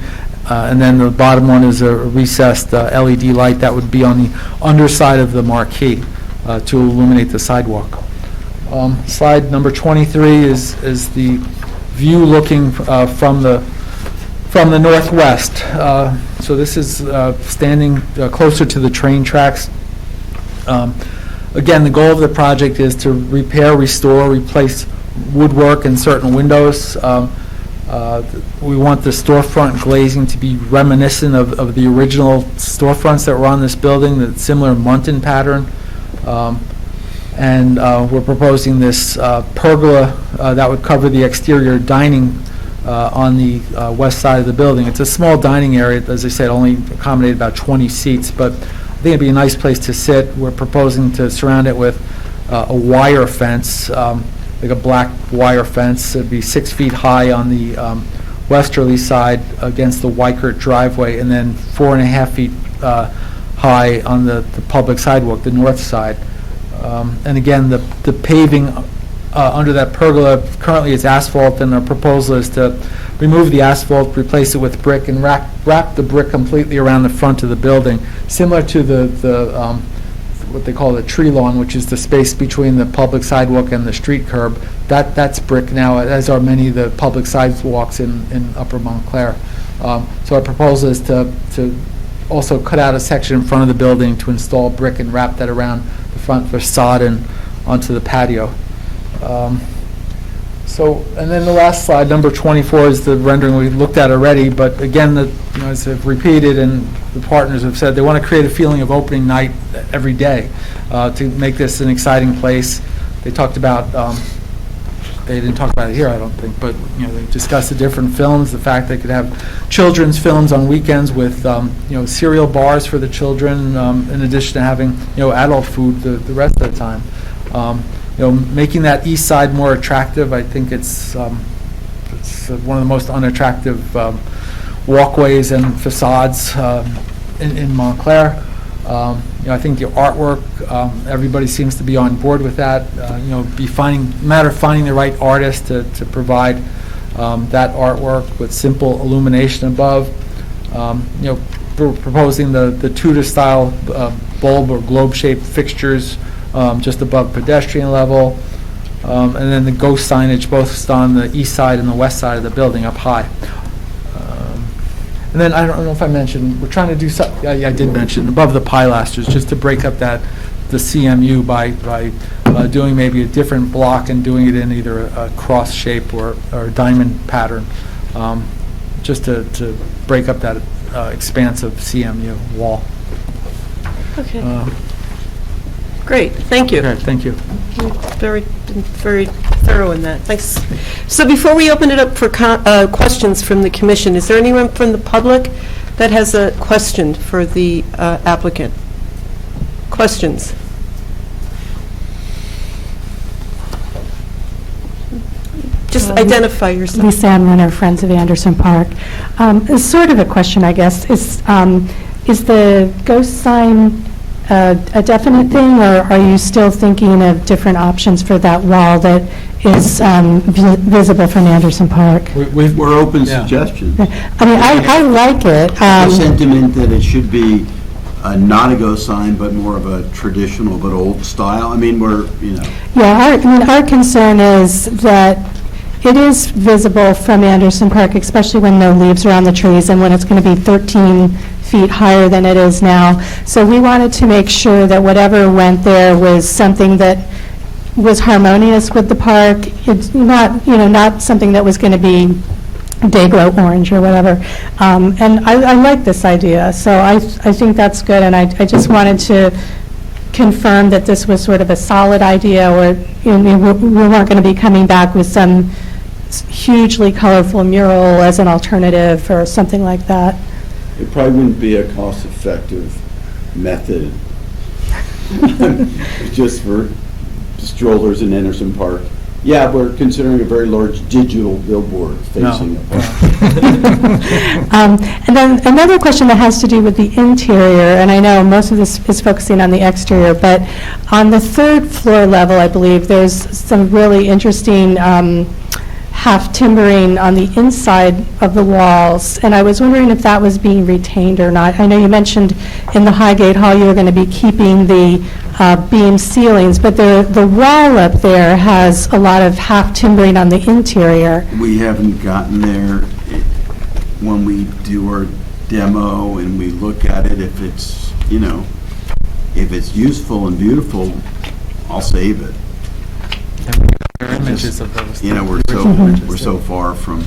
And then the bottom one is a recessed LED light that would be on the underside of the marquee to illuminate the sidewalk. Slide number 23 is the view looking from the northwest. So this is standing closer to the train tracks. Again, the goal of the project is to repair, restore, replace woodwork in certain windows. We want the storefront glazing to be reminiscent of the original storefronts that were on this building, the similar Muntin pattern. And we're proposing this pergola that would cover the exterior dining on the west side of the building. It's a small dining area, as I said, only accommodated about 20 seats, but I think it'd be a nice place to sit. We're proposing to surround it with a wire fence, like a black wire fence. It'd be 6 feet high on the westerly side against the Weichert driveway, and then 4.5 feet high on the public sidewalk, the north side. And again, the paving under that pergola. Currently, it's asphalt, and our proposal is to remove the asphalt, replace it with brick, and wrap the brick completely around the front of the building, similar to the what they call the tree lawn, which is the space between the public sidewalk and the street curb. That's brick now, as are many of the public sidewalks in Upper Montclair. So our proposal is to also cut out a section in front of the building to install brick and wrap that around the front facade and onto the patio. And then the last slide, number 24, is the rendering we looked at already, but again, as I've repeated and the partners have said, they want to create a feeling of opening night every day to make this an exciting place. They talked about, they didn't talk about it here, I don't think, but they discussed the different films, the fact they could have children's films on weekends with cereal bars for the children, in addition to having adult food the rest of the time. Making that east side more attractive. I think it's one of the most unattractive walkways and facades in Montclair. I think the artwork, everybody seems to be on board with that. Matter of finding the right artist to provide that artwork with simple illumination above. Proposing the Tudor-style bulb or globe-shaped fixtures just above pedestrian level, and then the ghost signage both on the east side and the west side of the building up high. And then I don't know if I mentioned, we're trying to do something, I did mention, above the pilasters, just to break up the CMU by doing maybe a different block and doing it in either a cross shape or a diamond pattern, just to break up that expansive CMU wall. Okay. Great, thank you. Okay, thank you. Very thorough in that. Thanks. So before we open it up for questions from the commission, is there anyone from the public that has a question for the applicant? Questions? Just identify yourself. Lisa Ann Renner, Friends of Anderson Park. It's sort of a question, I guess. Is the ghost sign a definite thing, or are you still thinking of different options for that wall that is visible from Anderson Park? We're open suggestions. I mean, I like it. The sentiment that it should be not a ghost sign, but more of a traditional but old style. I mean, Yeah, our concern is that it is visible from Anderson Park, especially when no leaves are on the trees and when it's going to be 13 feet higher than it is now. So we wanted to make sure that whatever went there was something that was harmonious with the park. It's not something that was going to be Dayglow orange or whatever. And I like this idea, so I think that's good. And I just wanted to confirm that this was sort of a solid idea, or we weren't going to be coming back with some hugely colorful mural as an alternative or something like that. it probably wouldn't be a cost-effective method just for strollers in Anderson Park. Yeah, we're considering a very large digital billboard facing the park. And then another question that has to do with the interior, and I know most of this is focusing on the exterior, but on the third floor level, I believe, there's some really interesting half timbering on the inside of the walls, and I was wondering if that was being retained or not. I know you mentioned in the Highgate Hall you were going to be keeping the beam ceilings, but the wall up there has a lot of half timbering on the interior. We haven't gotten there. When we do our demo and we look at it, if it's, if it's useful and beautiful, I'll save it. Images of those. We're so far from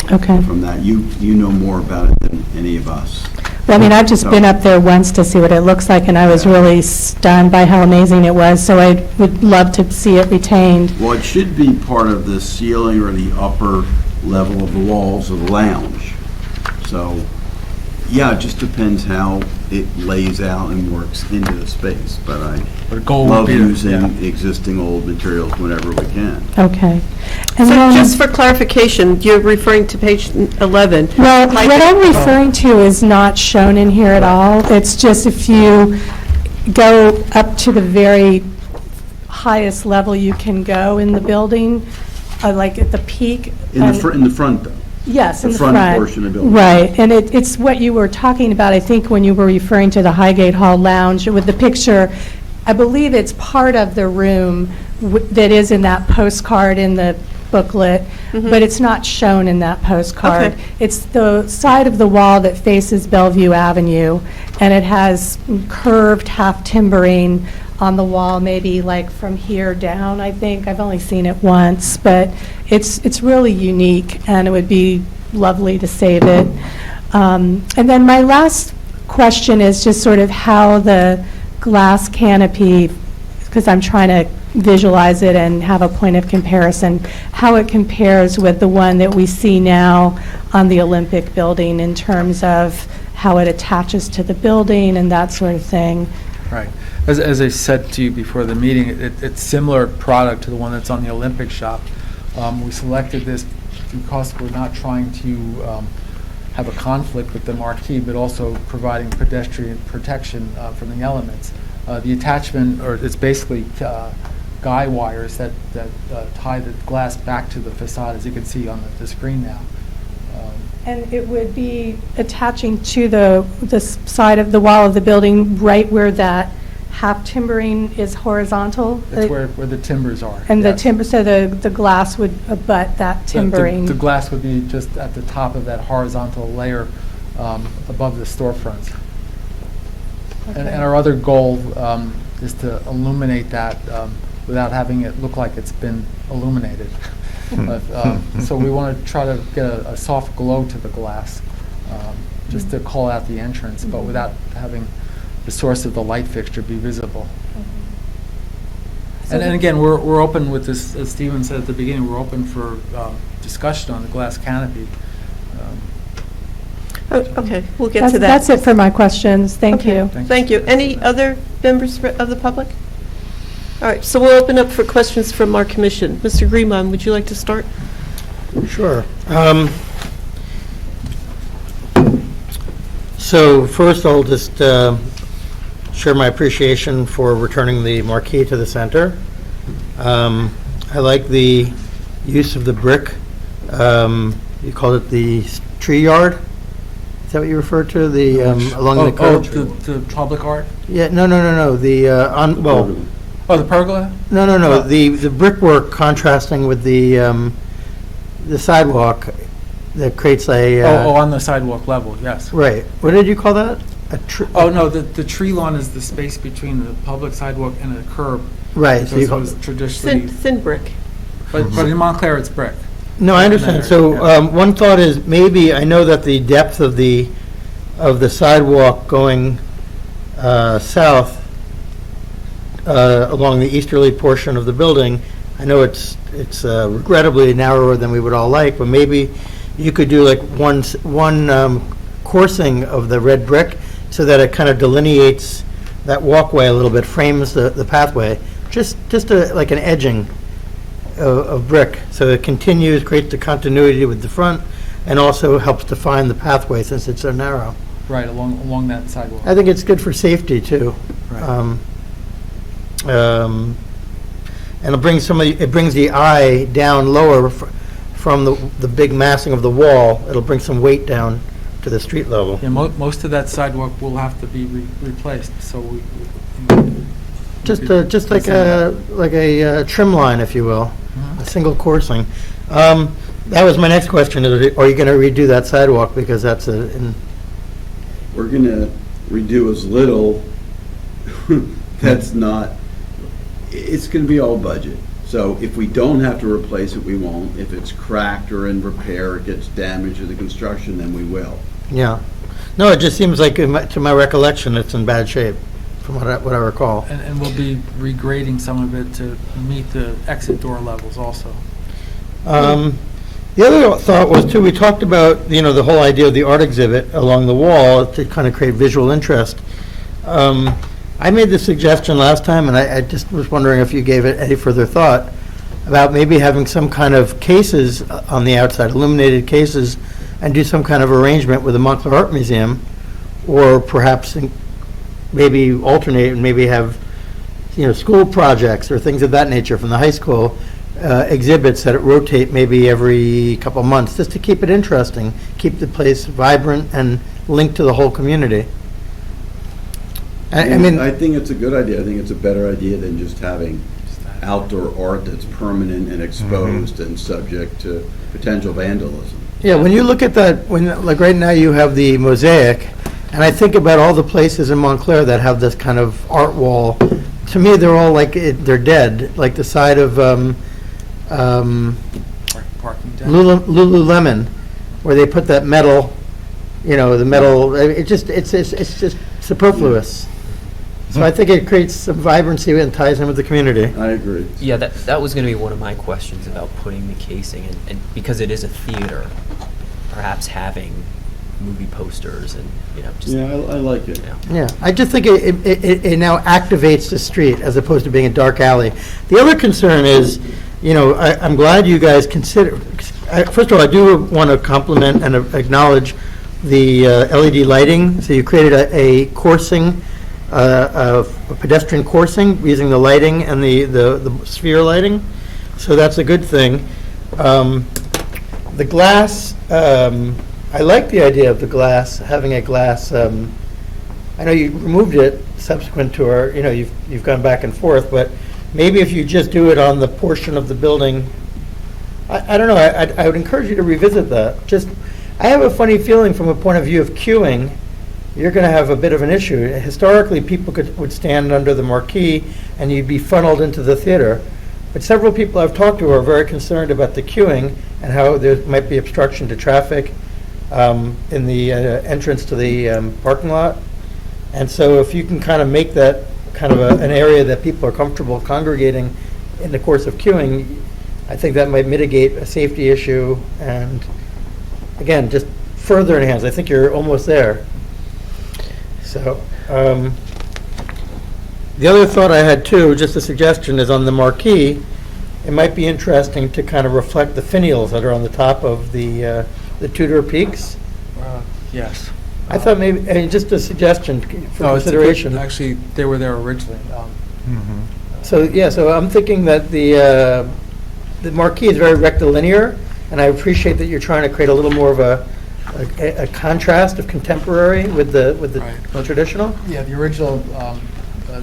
that. You know more about it than any of us. Well, I mean, I've just been up there once to see what it looks like, and I was really stunned by how amazing it was, so I would love to see it retained. Well, it should be part of the ceiling or the upper level of the walls of the lounge. So, yeah, it just depends how it lays out and works into the space, but I love using existing old materials whenever we can. Okay. So just for clarification, you're referring to page 11. Well, what I'm referring to is not shown in here at all. It's just if you go up to the very highest level you can go in the building, like at the peak. In the front, though? Yes, in the front front. portion of the building. Right, and it's what you were talking about, I think, when you were referring to the Highgate Hall Lounge with the picture. I believe it's part of the room that is in that postcard in the booklet, but it's not shown in that postcard. Okay. It's the side of the wall that faces Bellevue Avenue, and it has curved half timbering on the wall, maybe like from here down, I think. I've only seen it once, but it's really unique, and it would be lovely to save it. And then my last question is just sort of how the glass canopy, because I'm trying to visualize it and have a point of comparison, how it compares with the one that we see now on the Olympic building in terms of how it attaches to the building and that sort of thing. Right. As I said to you before the meeting, it's similar product to the one that's on the Olympic shop. We selected this because we're not trying to have a conflict with the marquee, but also providing pedestrian protection from the elements. The attachment, or it's basically guy wires that tie the glass back to the facade, as you can see on the screen now. And it would be attaching to the side of the wall of the building right where that half timbering is horizontal? That's where the timbers are. And the yes. timber, so the glass would abut that timbering? The glass would be just at the top of that horizontal layer above the storefronts. Okay. And our other goal is to illuminate that without having it look like it's been illuminated. So we want to try to get a soft glow to the glass, just to call out the entrance, but without having the source of the light fixture be visible. So And again, we're open with this, as Stephen said at the beginning, we're open for discussion on the glass canopy. Okay, we'll get to that. That's it for my questions. Thank Okay, you. Thank you. Any other members of the public? All right, so we'll open up for questions from our commission. Mr. Greenbaum, would you like to start? Sure. So first, I'll just share my appreciation for returning the marquee to the center. I like the use of the brick. You called it the tree yard? Is that what you referred to, the, along the curb? The public art? Yeah, no, the, The pergola? No, the brickwork contrasting with the sidewalk that creates a... On the sidewalk level, yes. Right. What did you call that? Oh, no, the tree lawn is the space between the public sidewalk and the curb. Right. So it was traditionally, Thin brick. but in Montclair, it's brick. No, I understand. So one thought is maybe, I know that the depth of the sidewalk going south along the easterly portion of the building, I know it's regrettably narrower than we would all like, but maybe you could do like one coursing of the red brick so that it kind of delineates that walkway a little bit, frames the pathway, just like an edging of brick, so it continues, creates the continuity with the front, and also helps define the pathway since it's so narrow. Right, along that sidewalk. I think it's good for safety, too. Right. And it brings the eye down lower from the big massing of the wall. It'll bring some weight down to the street level. Yeah, most of that sidewalk will have to be replaced, so we Just like a trim line, if you will, a single coursing. That was my next question, is are you going to redo that sidewalk, because that's We're going to redo as little, that's not, it's going to be all budget. So if we don't have to replace it, we won't. If it's cracked or in repair, it gets damaged in the construction, then we will. Yeah. No, it just seems like, to my recollection, it's in bad shape, from what I recall. And we'll be regrading some of it to meet the exit door levels also. The other thought was, too, we talked about, the whole idea of the art exhibit along the wall to kind of create visual interest. I made the suggestion last time, and I just was wondering if you gave it any further thought, about maybe having some kind of cases on the outside, illuminated cases, and do some kind of arrangement with the Montclair Art Museum, or perhaps maybe alternate and maybe have school projects or things of that nature from the high school, exhibits that rotate maybe every couple of months, just to keep it interesting, keep the place vibrant and linked to the whole community. I mean, I think it's a good idea. I think it's a better idea than just having outdoor art that's permanent and exposed and subject to potential vandalism. yeah, when you look at that, like right now you have the mosaic, and I think about all the places in Montclair that have this kind of art wall. To me, they're all like, they're dead, like the side of Lululemon, where they put that metal, the metal, it's just superfluous. So I think it creates some vibrancy and ties in with the community. I agree. Yeah, that was going to be one of my questions about putting the casing, and because it is a theater, perhaps having movie posters and, just. Yeah, I like it. Yeah, I just think it now activates the street as opposed to being a dark alley. The other concern is, I'm glad you guys consider, first of all, I do want to compliment and acknowledge the LED lighting. So you created a coursing, a pedestrian coursing using the lighting and the sphere lighting. So that's a good thing. The glass, I like the idea of the glass, having a glass. I know you removed it subsequent to our, you've gone back and forth, but maybe if you just do it on the portion of the building, I don't know, I would encourage you to revisit that. I have a funny feeling from a point of view of queuing, you're going to have a bit of an issue. Historically, people would stand under the marquee and you'd be funneled into the theater. But several people I've talked to are very concerned about the queuing and how there might be obstruction to traffic in the entrance to the parking lot. And so if you can kind of make that kind of an area that people are comfortable congregating in the course of queuing, I think that might mitigate a safety issue and, again, just further enhance. I think you're almost there. So the other thought I had too, just a suggestion, is on the marquee, it might be interesting to kind of reflect the finials that are on the top of the Tudor peaks. Yes. I thought maybe, just a suggestion for No, it's a good- consideration. Actually, they were there originally. So, yeah, so I'm thinking that the marquee is very rectilinear, and I appreciate that you're trying to create a little more of a contrast of contemporary with the Right. traditional. Yeah, the original,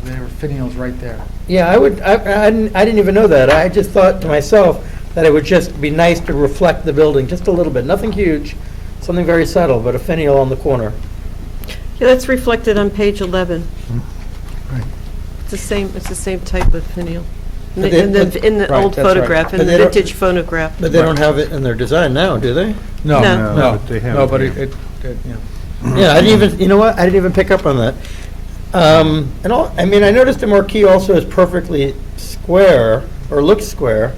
there were finials right there. Yeah, I didn't even know that. I just thought to myself that it would just be nice to reflect the building just a little bit. Nothing huge, something very subtle, but a finial on the corner. Yeah, that's reflected on page 11. Right. It's the same type of finial. In But the- in the in the Right, old that's right. photograph, in But the they don't- vintage photograph. But they don't have it in their design now, do they? No, No. no, but they have no, it but here. Yeah, I didn't even, you know what, I didn't even pick up on that. I noticed the marquee also is perfectly square, or looks square.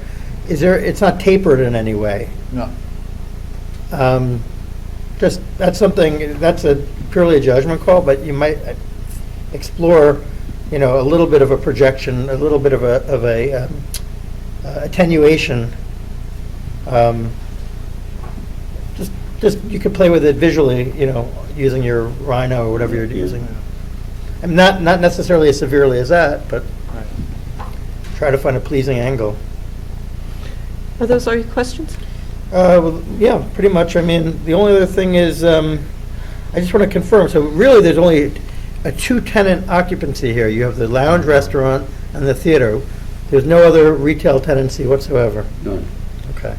It's not tapered in any way. no. That's a purely a judgment call, but you might explore, a little bit of a projection, a little bit of a attenuation. Just, you could play with it visually, using your Rhino or whatever you're using. And not necessarily as severely as that, but try to find a pleasing angle. Are those all your questions? Well, yeah, pretty much. I mean, the only other thing is, I just want to confirm, so really there's only a two-tenant occupancy here. You have the lounge restaurant and the theater. There's no other retail tenancy whatsoever. None. Okay.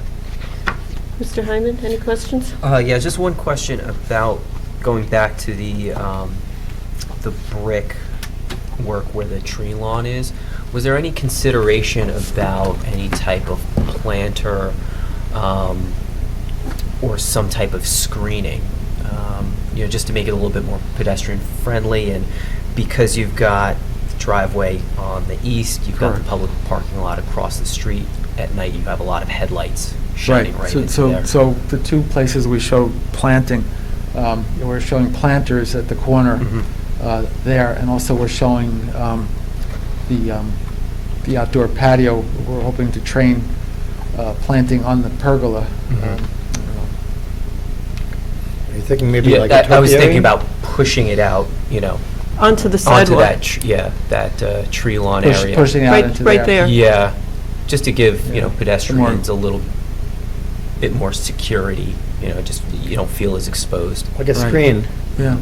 Mr. Hyman, any questions? Yeah, just one question about going back to the brick work where the tree lawn is. Was there any consideration about any type of planter or some type of screening, just to make it a little bit more pedestrian friendly? And because you've got the driveway on the east, you've got the public parking lot across the street. At night, you have a lot of headlights shining right into there. So the two places we showed planting, we're showing planters at the corner there, and also we're showing the outdoor patio. We're hoping to train planting on the pergola. Are you thinking maybe Yeah, like a I was topiary? thinking about pushing it out, Onto the onto sidewalk. that, that tree lawn area. Pushing out Right, into right there. Yeah, just to give, Yeah. pedestrians a little bit more security, just, you don't feel as exposed. Like a Right. screen, Yeah.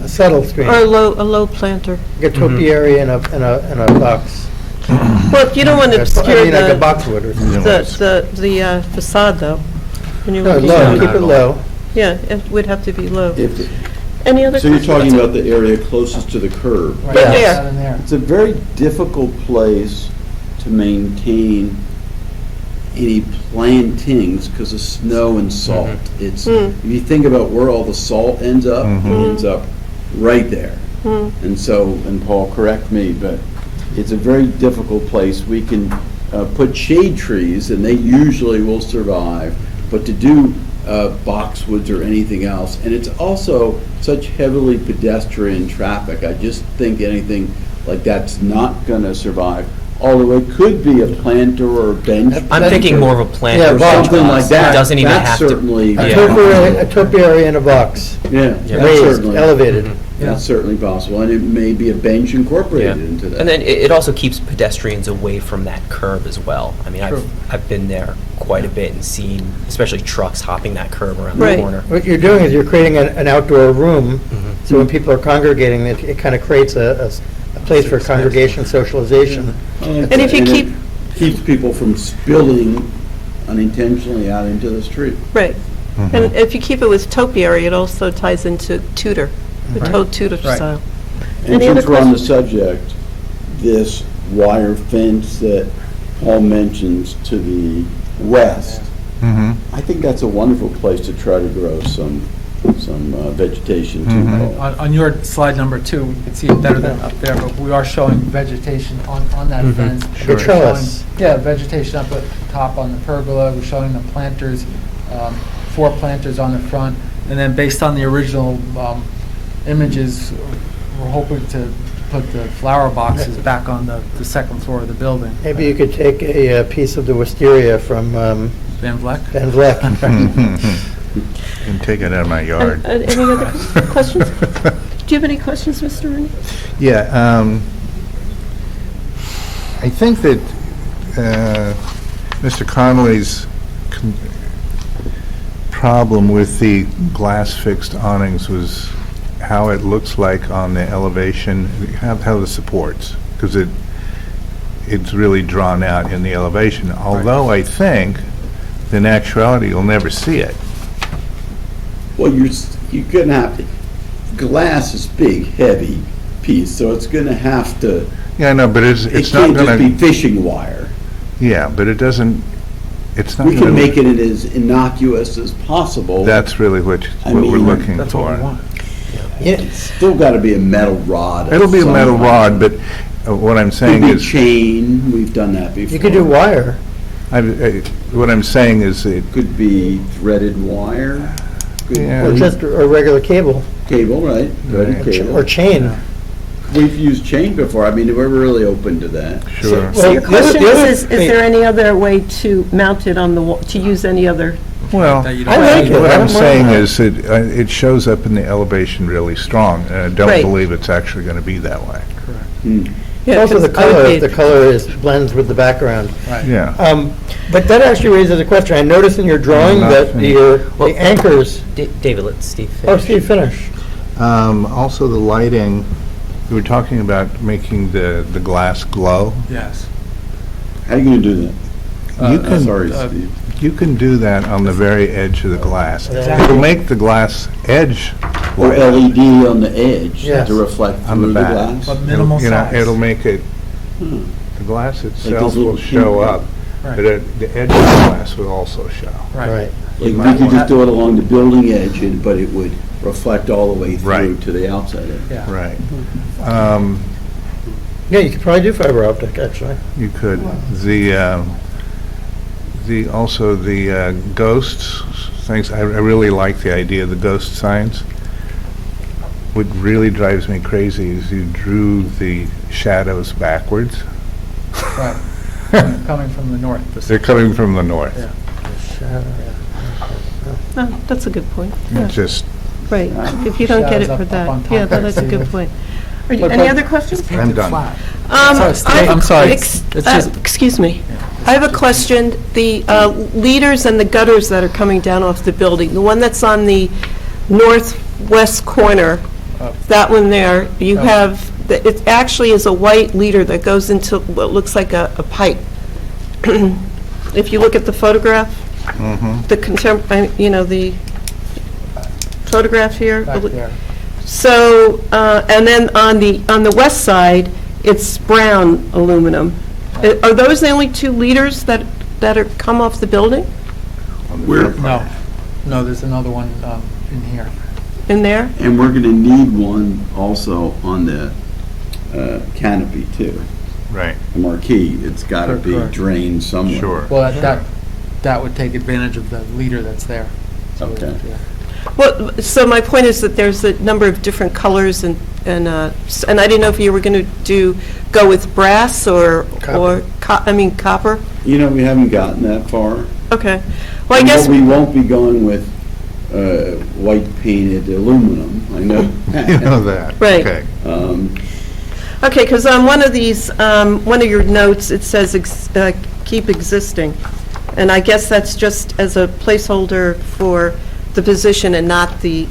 a subtle screen, Or a low planter. like a topiary in a box. Well, you don't want to obscure I mean, like a the, boxwood or something. the facade, though. When you're No, looking low, at keep it low. Yeah, it would have to be low. If, Any other so you're questions? talking about the area closest to the curb. Right, Right yeah, there. out in there. It's a very difficult place to maintain any plantings because of snow and salt. It's, if you think about where all the salt ends up, it ends up right there. And so, and Paul, correct me, but it's a very difficult place. We can put shade trees, and they usually will survive, but to do boxwoods or anything else, and it's also such heavily pedestrian traffic, I just think anything like that's not going to survive. Although it could be a planter or a bench. I'm thinking more of a planter. Yeah, or something like that. It doesn't even That's have to. certainly- A Yeah. topiary in a box, Yeah, Yeah. that's raised, certainly, elevated. that's certainly possible, and it may be a bench Yeah. incorporated into that. And then it also keeps pedestrians away from that curb as well. I mean, True. I've been there quite a bit and seen, especially trucks hopping that curb around Right. the corner. What you're doing is you're creating an outdoor room, so when people are congregating, it kind of creates a place for congregation, socialization. And if you it keep- keeps people from spilling unintentionally out into the street. Right. And if you keep it with topiary, it also ties into Tudor, the Tudor Right. style. And Any other since we're on the questions? subject, this wire fence that Paul mentions to the west, I think that's a wonderful place to try to grow some vegetation too, Paul. On your slide number 2, you can see it better than up there, but we are showing vegetation on that fence. The We're trellis. showing- Yeah, vegetation up at the top on the pergola, we're showing the planters, 4 planters on the front, and then based on the original images, we're hoping to put the flower boxes back on the second floor of the building. Maybe you could take a piece of the wisteria from Van Vleck? Van Vleck. And take it out of my yard. Any other questions? Do you have any questions, Mr. Rooney? Yeah, I think that Mr. Connolly's problem with the glass-fixed awnings was how it looks like on the elevation, how the supports, because it's really drawn out in the elevation, although I think in actuality you'll never see it. Well, you're gonna have to, glass is big, heavy piece, so it's gonna have to, Yeah, I know, but it it's not can't just be gonna, fishing wire. yeah, but it doesn't, it's not We can gonna, make it as innocuous as possible. that's really what I we're mean, looking That's what we for. want. It's still gotta be a metal rod. of It'll be a some metal kind. rod, but what I'm Could saying be is, chain, we've done that before. You could do wire. what I'm saying is it, Could be threaded wire. Could Yeah. Or be just a regular cable, Cable, right, threaded cable. or chain. We've used chain before, I mean, we're really open to that. sure. So your Well, the other- question the other- is there any other way to mount it on the wall, to use any other? Well, That you I don't like see. it. what I I'm don't saying mind is it shows up in the elevation really strong, and I don't Right. believe it's actually going to be that way. Yeah, Also, the 'cause I would color, be- the color blends with the background. Yeah. But that actually raises a question. I noticed in your drawing Not that finished. the anchors, David, let Steve oh, finish. Steve, finish. Also, the lighting, we were talking about making the glass glow. Yes. How are you gonna do that? You can, Sorry, Steve. you can do that on the very edge of the glass. Exactly. It'll make the glass edge Or glow LED on the edge Yes. to reflect on the through the back. glass? But minimal You know, size. it'll make it, Hmm. the glass those itself little will show pin- up, Right. but the edge of the glass will also show. Right. Like, might we could want- just do it along the building edge, but it would reflect all the way through Right. to the outside edge. Yeah. Right. Yeah, you could probably do fiber optic, actually. You could. Also the ghosts, things, I really like the idea of the ghost signs. What really drives me crazy is you drew the shadows backwards. Right. Coming from the north. They're coming from the north. Yeah. Oh, that's a good point. Yeah, It just, right. If you don't get it Shadows for up on that. top Yeah, there, that's a so good you- point. Any other questions? I'm done. I'm sorry. It's just- Excuse me. I have a question. The leaders and the gutters that are coming down off the building, the one that's on the northwest corner, that one there, you have, it actually is a white leader that goes into what looks like a pipe. If you look at the photograph, the the photograph here. Back there. So, and then on the west side, it's brown aluminum. Are those the only two leaders that are come off the building We're, No, there's another one in here. in there? and we're gonna need one also on the canopy too. Right, The marquee, it's gotta be Correct. drained somewhere. sure. Well, that would take advantage of the leader that's there. So, Okay. yeah. Well, so my point is that there's a number of different colors and I didn't know if you were going to go with brass or copper? You know, we haven't gotten that far. Okay. Well, I And guess, We won't be going with white painted aluminum, I know that. You know that. Right. Okay. okay, because on one of these, one of your notes, it says keep existing. And I guess that's just as a placeholder for the position and not the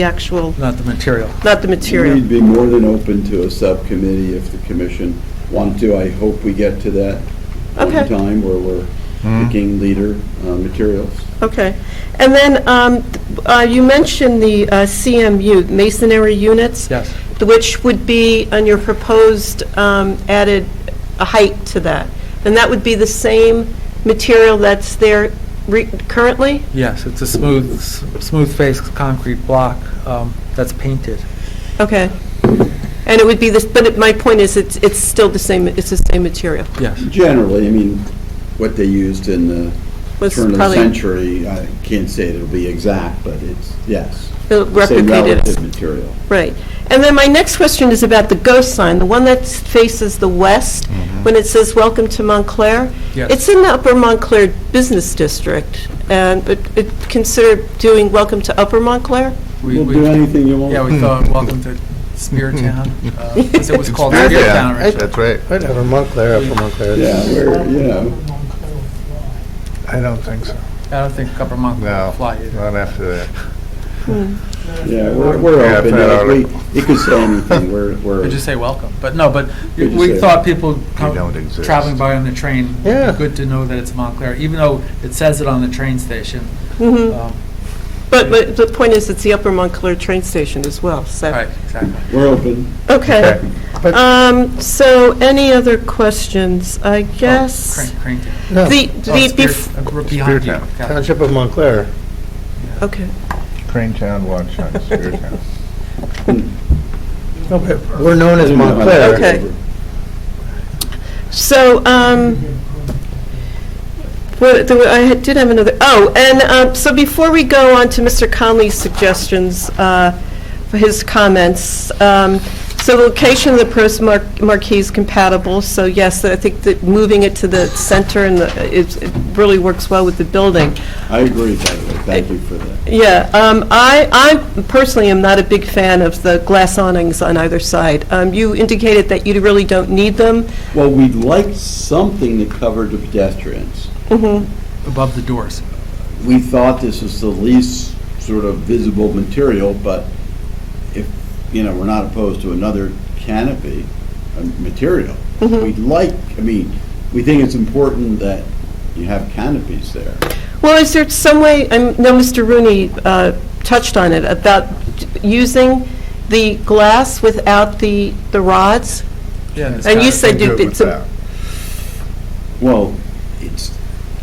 actual, Not the material. not the material. We'd be more than open to a subcommittee if the commission wanted to. I hope we get to that point in Okay. time where we're picking leader materials. Okay. And then you mentioned the CMU, masonry units. Yes. Which would be on your proposed added a height to that. And that would be the same material that's there currently? Yes, it's a smooth face concrete block that's painted. Okay. And it would be this, but my point is, it's still the same, it's the same material. Yes. Generally, I mean, what they used in the Was turn of the probably- century, I can't say it'll be exact, but it's, yes. It'll Same replicate it. relative material. Right. And then my next question is about the ghost sign, the one that faces the west, when it says, "Welcome to Montclair." Yes. It's in the Upper Montclair Business District, and it considered doing "Welcome to Upper Montclair"? We'll do anything you want. Yeah, we thought, welcome to Spear Town, because it was called Spear Yeah, Town originally. that's right. Whatever, Montclair, Upper Montclair. Yeah, we're, you know, I don't think so. I don't think Upper Montclair No, will fly either. not after that. yeah, we're Yeah, open. that oughta- You could say anything, we're. We just say welcome, but no, but We just we say- thought people don't exist. traveling by on the train, Yeah. it'd be good to know that it's Montclair, even though it says it on the train station. Mhm. Um, But the point is, it's the Upper Montclair train station as well, so. Right, exactly. We're open. Okay. But- So any other questions? I guess. Crane Town. No, The, Oh, Spear- bef- behind you. Town. Got it. Township of Montclair. okay. Crane Town, Watch on Spear Town. No, but we're known as Montclair. Okay. So, I did have another, so before we go on to Mr. Conley's suggestions, for his comments, so the location of the proposed marquee is compatible, so yes, I think that moving it to the center and it really works well with the building. I agree, by the way. Thank you for that. Yeah, I personally am not a big fan of the glass awnings on either side. You indicated that you really don't need them. Well, we'd like something to cover the pedestrians. Above the doors. We thought this was the least sort of visible material, but if, you know, we're not opposed to another canopy material. We'd like, I mean, we think it's important that you have canopies there. Well, is there some way, I know Mr. Rooney touched on it, about using the glass without the rods? Yeah. And you said Good with it's a, that. Well, it's,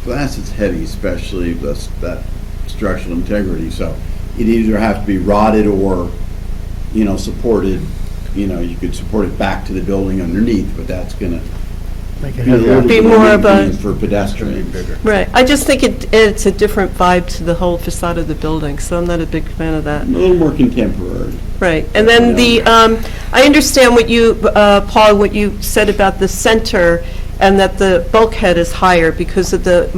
glass is heavy, especially that structural integrity, so it either have to be rotted or, you know, supported, you know, you could support it back to the building underneath, but that's gonna Make be it a heavier. little Be bit more of a- inconvenient for pedestrians. right, I just think it's a different vibe to the whole facade of the building, so I'm not a big fan of that. A little more contemporary. Right, and then I understand what you, Paul, what you said about the center, and that the bulkhead is higher because of the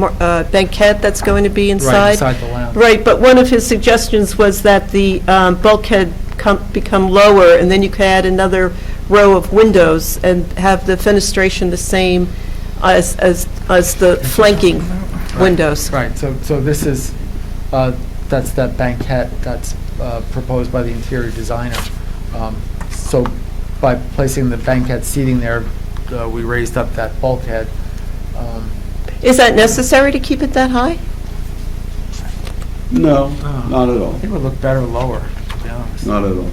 banquette that's going to be inside. Right, inside the lounge. Right, but one of his suggestions was that the bulkhead become lower, and then you could add another row of windows and have the fenestration the same as the flanking windows. Right, so this is, that's that banquette that's proposed by the interior designer. So by placing the banquette seating there, we raised up that bulkhead. Is that necessary to keep it that high? No, not at all. I think it would look better lower, to be honest. Not at all.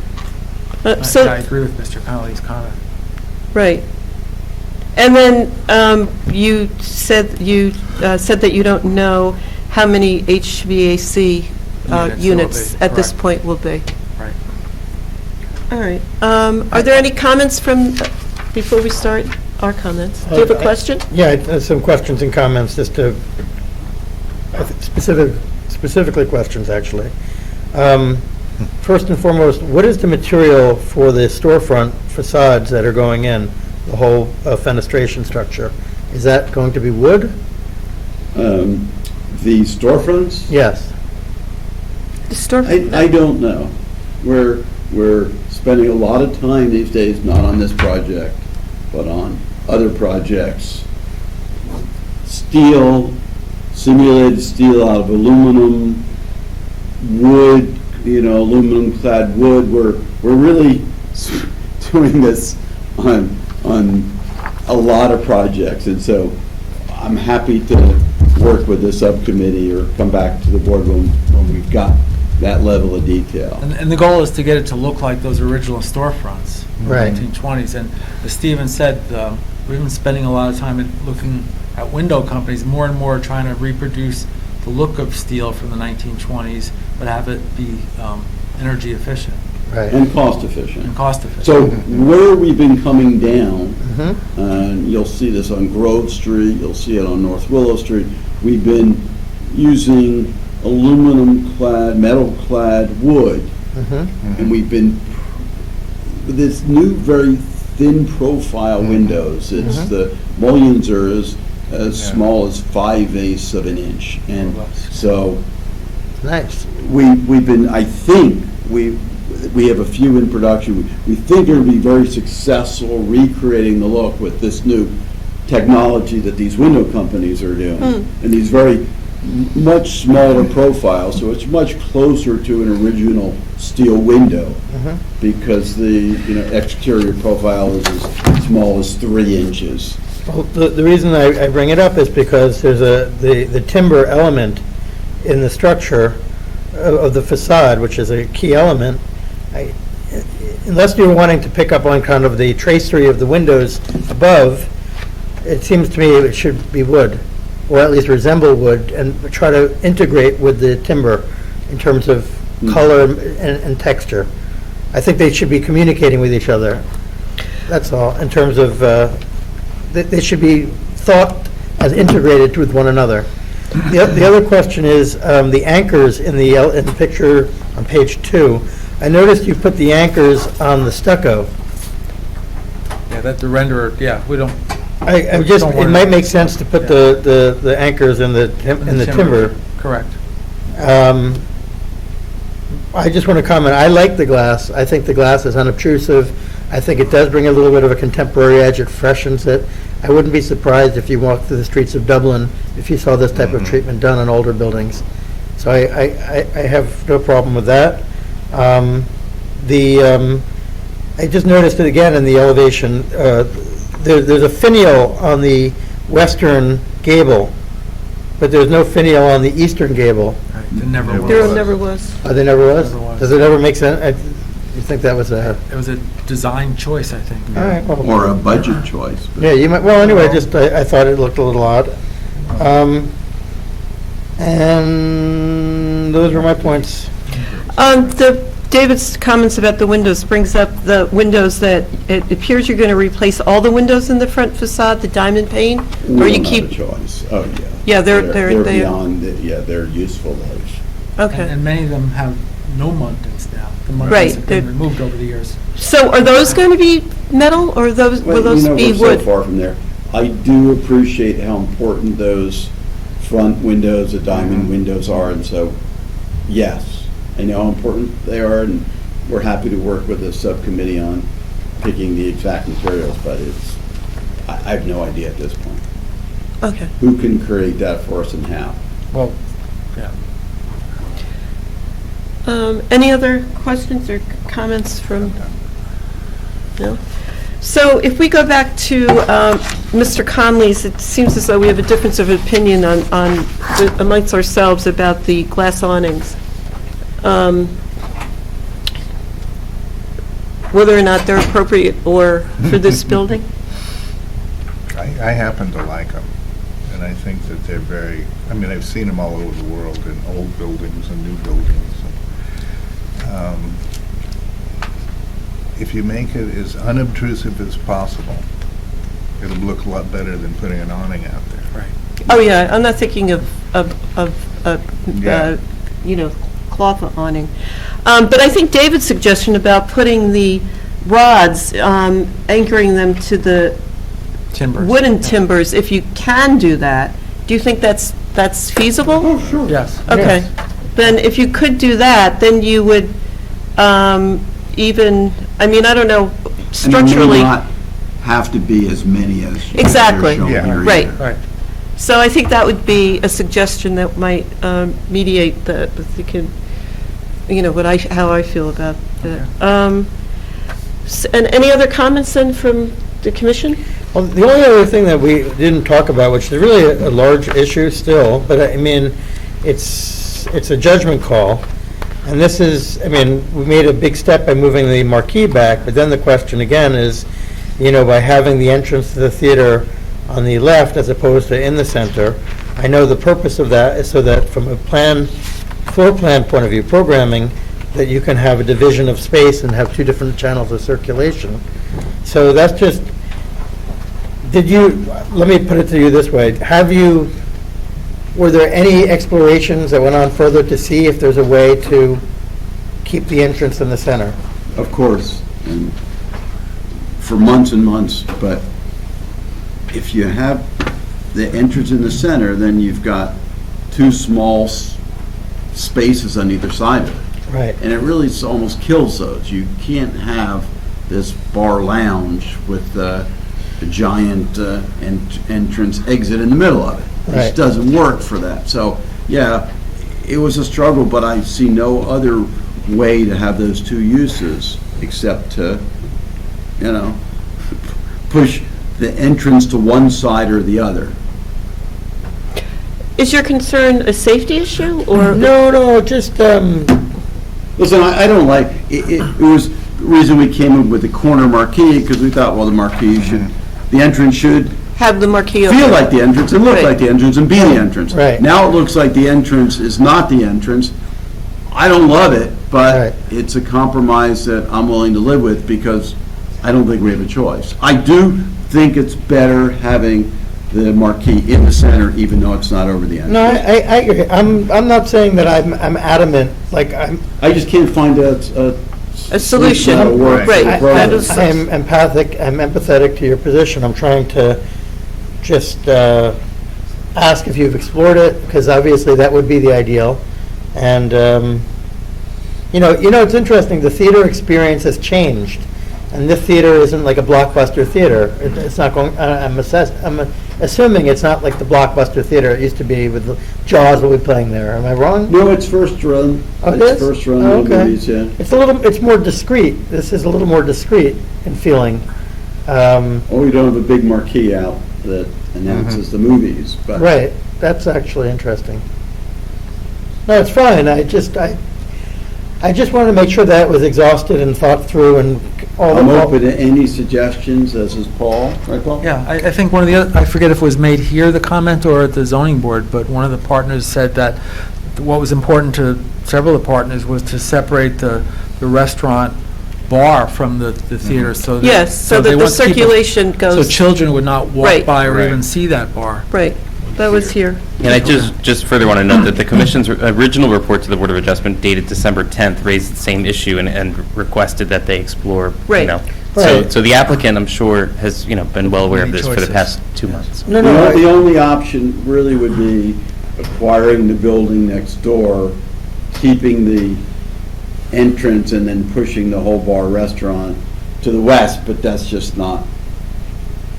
I agree with Mr. Connolly's comment. Right. And then you said that you don't know how many HVAC units at this correct. point will be. Right. All right. Are there any comments before we start our comments? Do you have a question? Yeah, some questions and comments, just to, specifically questions, actually. First and foremost, what is the material for the storefront facades that are going in, the whole fenestration structure? Is that going to be wood? The storefronts? Yes. The store. I don't know. We're spending a lot of time these days, not on this project, but on other projects. Steel, simulated steel out of aluminum, wood, aluminum clad wood. We're really doing this on a lot of projects, and so I'm happy to work with the subcommittee or come back to the board when we've got that level of detail. And the goal is to get it to look like those original storefronts in the Right. 1920s. And as Stephen said, we've been spending a lot of time looking at window companies, more and more trying to reproduce the look of steel from the 1920s, but have it be energy efficient Right. And cost efficient. and cost efficient. So where we've been coming down, Mhm. and you'll see this on Grove Street, you'll see it on North Willow Street, we've been using aluminum-clad, metal-clad wood, Mhm. and we've been, with this new very thin profile windows, it's the mullions are as Yeah. small as 5/8 of an inch. And so Nice. we've been, I think, we have a few in production. We think it'll be very successful recreating the look with this new technology that these window companies are doing. And these very much smaller profiles, so it's much closer to an original steel window because the exterior profile is as small as 3 inches. Well, the reason I bring it up is because there's the timber element in the structure of the facade, which is a key element. Unless you're wanting to pick up on kind of the tracery of the windows above, it seems to me it should be wood, or at least resemble wood, and try to integrate with the timber in terms of color and texture. I think they should be communicating with each other. That's all, in terms of, they should be thought as integrated with one another. The other question is the anchors in the picture on page 2. I noticed you put the anchors on the stucco. Yeah, that the renderer, we don't. I just, it might make sense to put the anchors in the timber. Correct. I just want to comment, I like the glass. I think the glass is unobtrusive. I think it does bring a little bit of a contemporary edge. It freshens it. I wouldn't be surprised if you walked through the streets of Dublin if you saw this type of treatment done on older buildings. So I have no problem with that. I just noticed it again in the elevation. There's a finial on the western gable, but there's no finial on the eastern gable. It never was. There never was. Oh, there never was? Never was. Does it ever make sense? You think that was a... It was a design choice, I think. All right, well, Or a budget choice. but- yeah, you might, well, anyway, just, I thought it looked a little odd. And those were my points. David's comments about the windows brings up the windows that, it appears you're going to replace all the windows in the front facade, the diamond pane? No, Or you not keep, a choice. Oh, yeah. Yeah, they're They're they- beyond, their useful life. okay. And many of them have no muntins now. The Right, muntins have been they're- removed over the years. So are those going to be metal, or will those be We're wood? so far from there. I do appreciate how important those front windows, the diamond windows are, and so, yes, I know how important they are, and we're happy to work with the subcommittee on picking the exact materials, but I have no idea at this point. Okay. Who can create that for us and how? Well, yeah. Any other questions or comments from? No? So if we go back to Mr. Conley's, it seems as though we have a difference of opinion amongst ourselves about the glass awnings. Whether or not they're appropriate or for this building? I happen to like them, and I think that they're very, I mean, I've seen them all over the world in old buildings and new buildings. If you make it as unobtrusive as possible, it'll look a lot better than putting an awning out there. Right. Oh, yeah, I'm not thinking of Yeah. Cloth awning. But I think David's suggestion about putting the rods, anchoring them to the Timbers. wooden timbers, if you can do that, do you think that's feasible? Oh, sure. Yes. Okay. Then if you could do that, then you would even, I mean, I don't know, And there structurally. may not have to be as many as you're Exactly. showing Yeah. here Right. either. Right. So I think that would be a suggestion that might mediate the, if you can, how I feel about that. And any other comments then from the commission? Well, the only other thing that we didn't talk about, which is really a large issue still, but I mean, it's a judgment call. And this is, I mean, we made a big step by moving the marquee back, but then the question again is, by having the entrance to the theater on the left as opposed to in the center, I know the purpose of that is so that from a floor plan point of view, programming, that you can have a division of space and have two different channels of circulation. So that's just, let me put it to you this way, were there any explorations that went on further to see if there's a way to keep the entrance in the center? Of course, and for months and months, but if you have the entrance in the center, then you've got two small spaces on either side of it. Right. And it really almost kills those. You can't have this bar lounge with a giant entrance exit in the middle of it. It Right. just doesn't work for that. So, yeah, it was a struggle, but I see no other way to have those two uses except to, push the entrance to one side or the other. Is your concern a safety issue, or? No, just, Listen, I don't like, it was the reason we came up with the corner marquee, because we thought, well, the entrance should Have the marquee open? feel like the entrance and look Right. like the entrance and be the entrance. Right. Now it looks like the entrance is not the entrance. I don't love it, but Right. it's a compromise that I'm willing to live with because I don't think we have a choice. I do think it's better having the marquee in the center, even though it's not over the entrance. no, I agree. I'm not saying that I'm adamant, like, I just can't find a solution. that'll work for Right. the That program. is- I'm empathetic to your position. I'm trying to just ask if you've explored it, because obviously that would be the ideal. And, it's interesting, the theater experience has changed, and this theater isn't like a blockbuster theater. It's not going, I'm assuming it's not like the blockbuster theater it used to be with the Jaws will be playing there. Am I wrong? No, it's first run. Oh, it It's is? first run Oh, of okay. movies, yeah. It's more discreet. This is a little more discreet in feeling. Oh, we don't have a big marquee out that announces the movies, but. Right, that's actually interesting. No, it's fine, I just wanted to make sure that it was exhausted and thought through and all the... I'm open to any suggestions, as is Paul. Right, Paul? Yeah, I think one of the other, I forget if it was made here, the comment, or at the zoning board, but one of the partners said that what was important to several of the partners was to separate the restaurant bar from the theater, so that... Yes, so they that the want people- circulation So goes, children would not walk Right. by or Right. even see that bar. right, that was here. And I just further want to note that the commission's original report to the Board of Adjustment dated December 10th raised the same issue and requested that they explore, Right. Right. So the applicant, I'm sure, has, been well aware of Many this for the choices. past 2 months. No, The only option really would be acquiring the building next door, keeping the entrance and then pushing the whole bar restaurant to the west, but that's just not,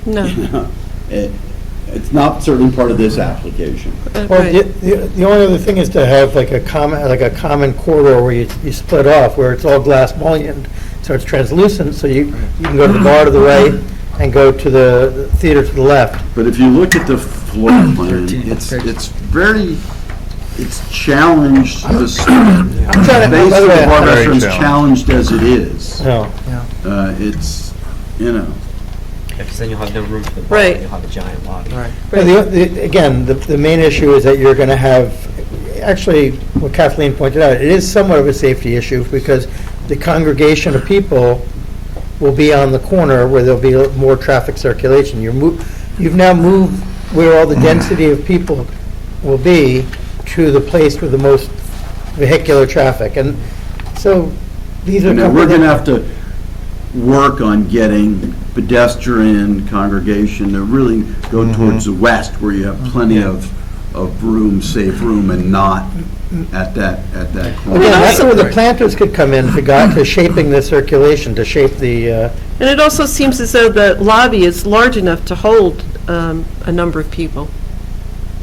No. it's not certainly part of this application. Well, Right. the only other thing is to have like a common corridor where you split off, where it's all glass mullioned, so it's translucent, so you can go to the bar to the right and go to the theater to the left. But if you look at the floor plan, it's challenged, the space I'm trying to, of by the the way, bar Very restaurant is challenged. challenged as it is. no. It's, you know. Because then you'll have no room for the bar, Right. and you'll have a giant lobby. Right. Well, again, the main issue is that you're going to have, actually, what Kathleen pointed out, it is somewhat of a safety issue because the congregation of people will be on the corner where there'll be more traffic circulation. You've now moved where all the density of people will be to the place with the most vehicular traffic. And so these are. We're going to have to work on getting pedestrian congregation to really go towards the west where you have plenty of room, safe room, and not at that corner. Again, that's where the planters could come in to shaping the circulation, to shape the, And it also seems as though the lobby is large enough to hold a number of people.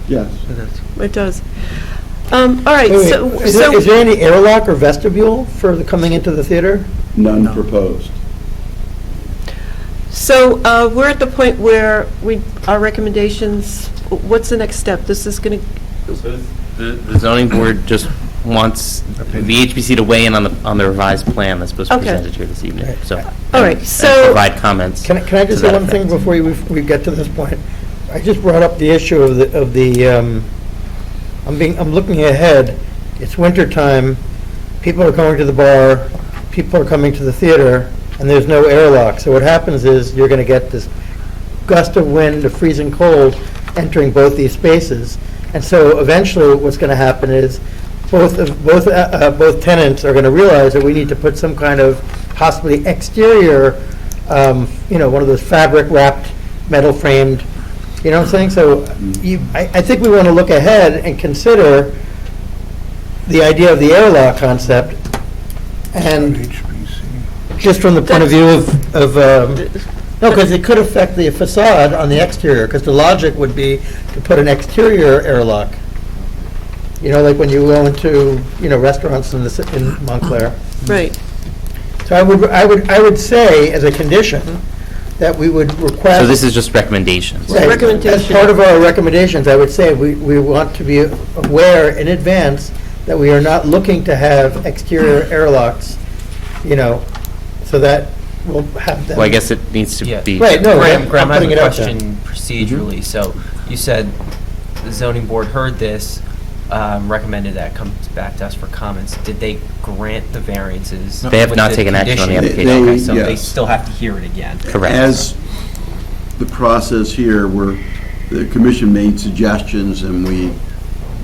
Yes. It does. All right, wait, so, is there any airlock or vestibule for the coming into the theater? None proposed. so we're at the point where our recommendations, what's the next step? This is going to, The zoning board just wants the HPC to weigh in on the revised plan that's supposed to be Okay. presented here this evening, so. All right, and so- provide comments. Can I to just say that one thing effect. before we get to this point? I just brought up the issue of the I'm looking ahead, it's winter time, people are going to the bar, people are coming to the theater, and there's no airlock. So what happens is you're going to get this gust of wind, of freezing cold entering both these spaces. And so eventually what's going to happen is both tenants are going to realize that we need to put some kind of possibly exterior, one of those fabric wrapped, metal framed, you know what I'm saying? So I think we want to look ahead and consider the idea of the airlock concept, and just from the point of view no, because it could affect the facade on the exterior, because the logic would be to put an exterior airlock. Like when you go into, restaurants in Montclair. right. So I would say, as a condition, that we would request. So this is just recommendations. Right. Recommendation. As part of our recommendations, I would say we want to be aware in advance that we are not looking to have exterior airlocks, so that we'll have them. Well, I guess it needs to Yeah. be. Right, no, Graham, I'm I have putting a it out there. question procedurally. So you said the zoning board heard this, recommended that comes back to us for comments. Did they grant the variances? They have with not taken action on the condition? application. Okay, so they Yes. still have to hear it again. Correct. As the process here, where the commission made suggestions and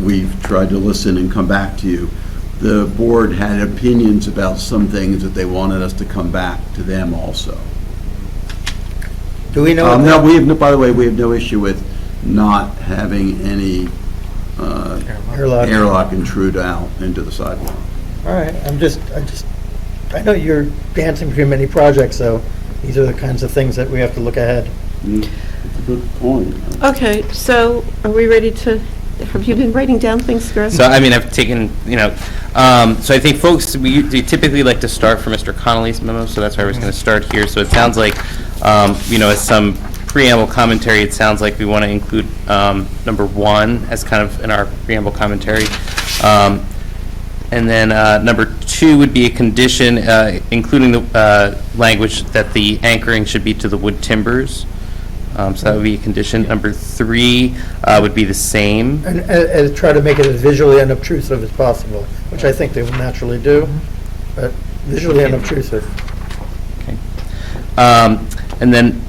we've tried to listen and come back to you, the board had opinions about some things that they wanted us to come back to them also. Do we know? No, by the way, we have no issue with not having any Airlock. airlock intrude out into the sidewalk. All right, I know you're dancing between many projects, so these are the kinds of things that we have to look ahead. That's a good point. Okay, so are we ready to, have you been writing down things, Graham? So, I mean, I've taken, so I think folks, we typically like to start from Mr. Connolly's memo, so that's why I was going to start here. So it sounds like, as some preamble commentary, it sounds like we want to include number 1 as kind of in our preamble commentary. And then number 2 would be a condition, including the language that the anchoring should be to the wood timbers. So that would be a condition. Number 3 would be the same. And try to make it as visually unobtrusive as possible, which I think they will naturally do, but visually unobtrusive. Okay. And then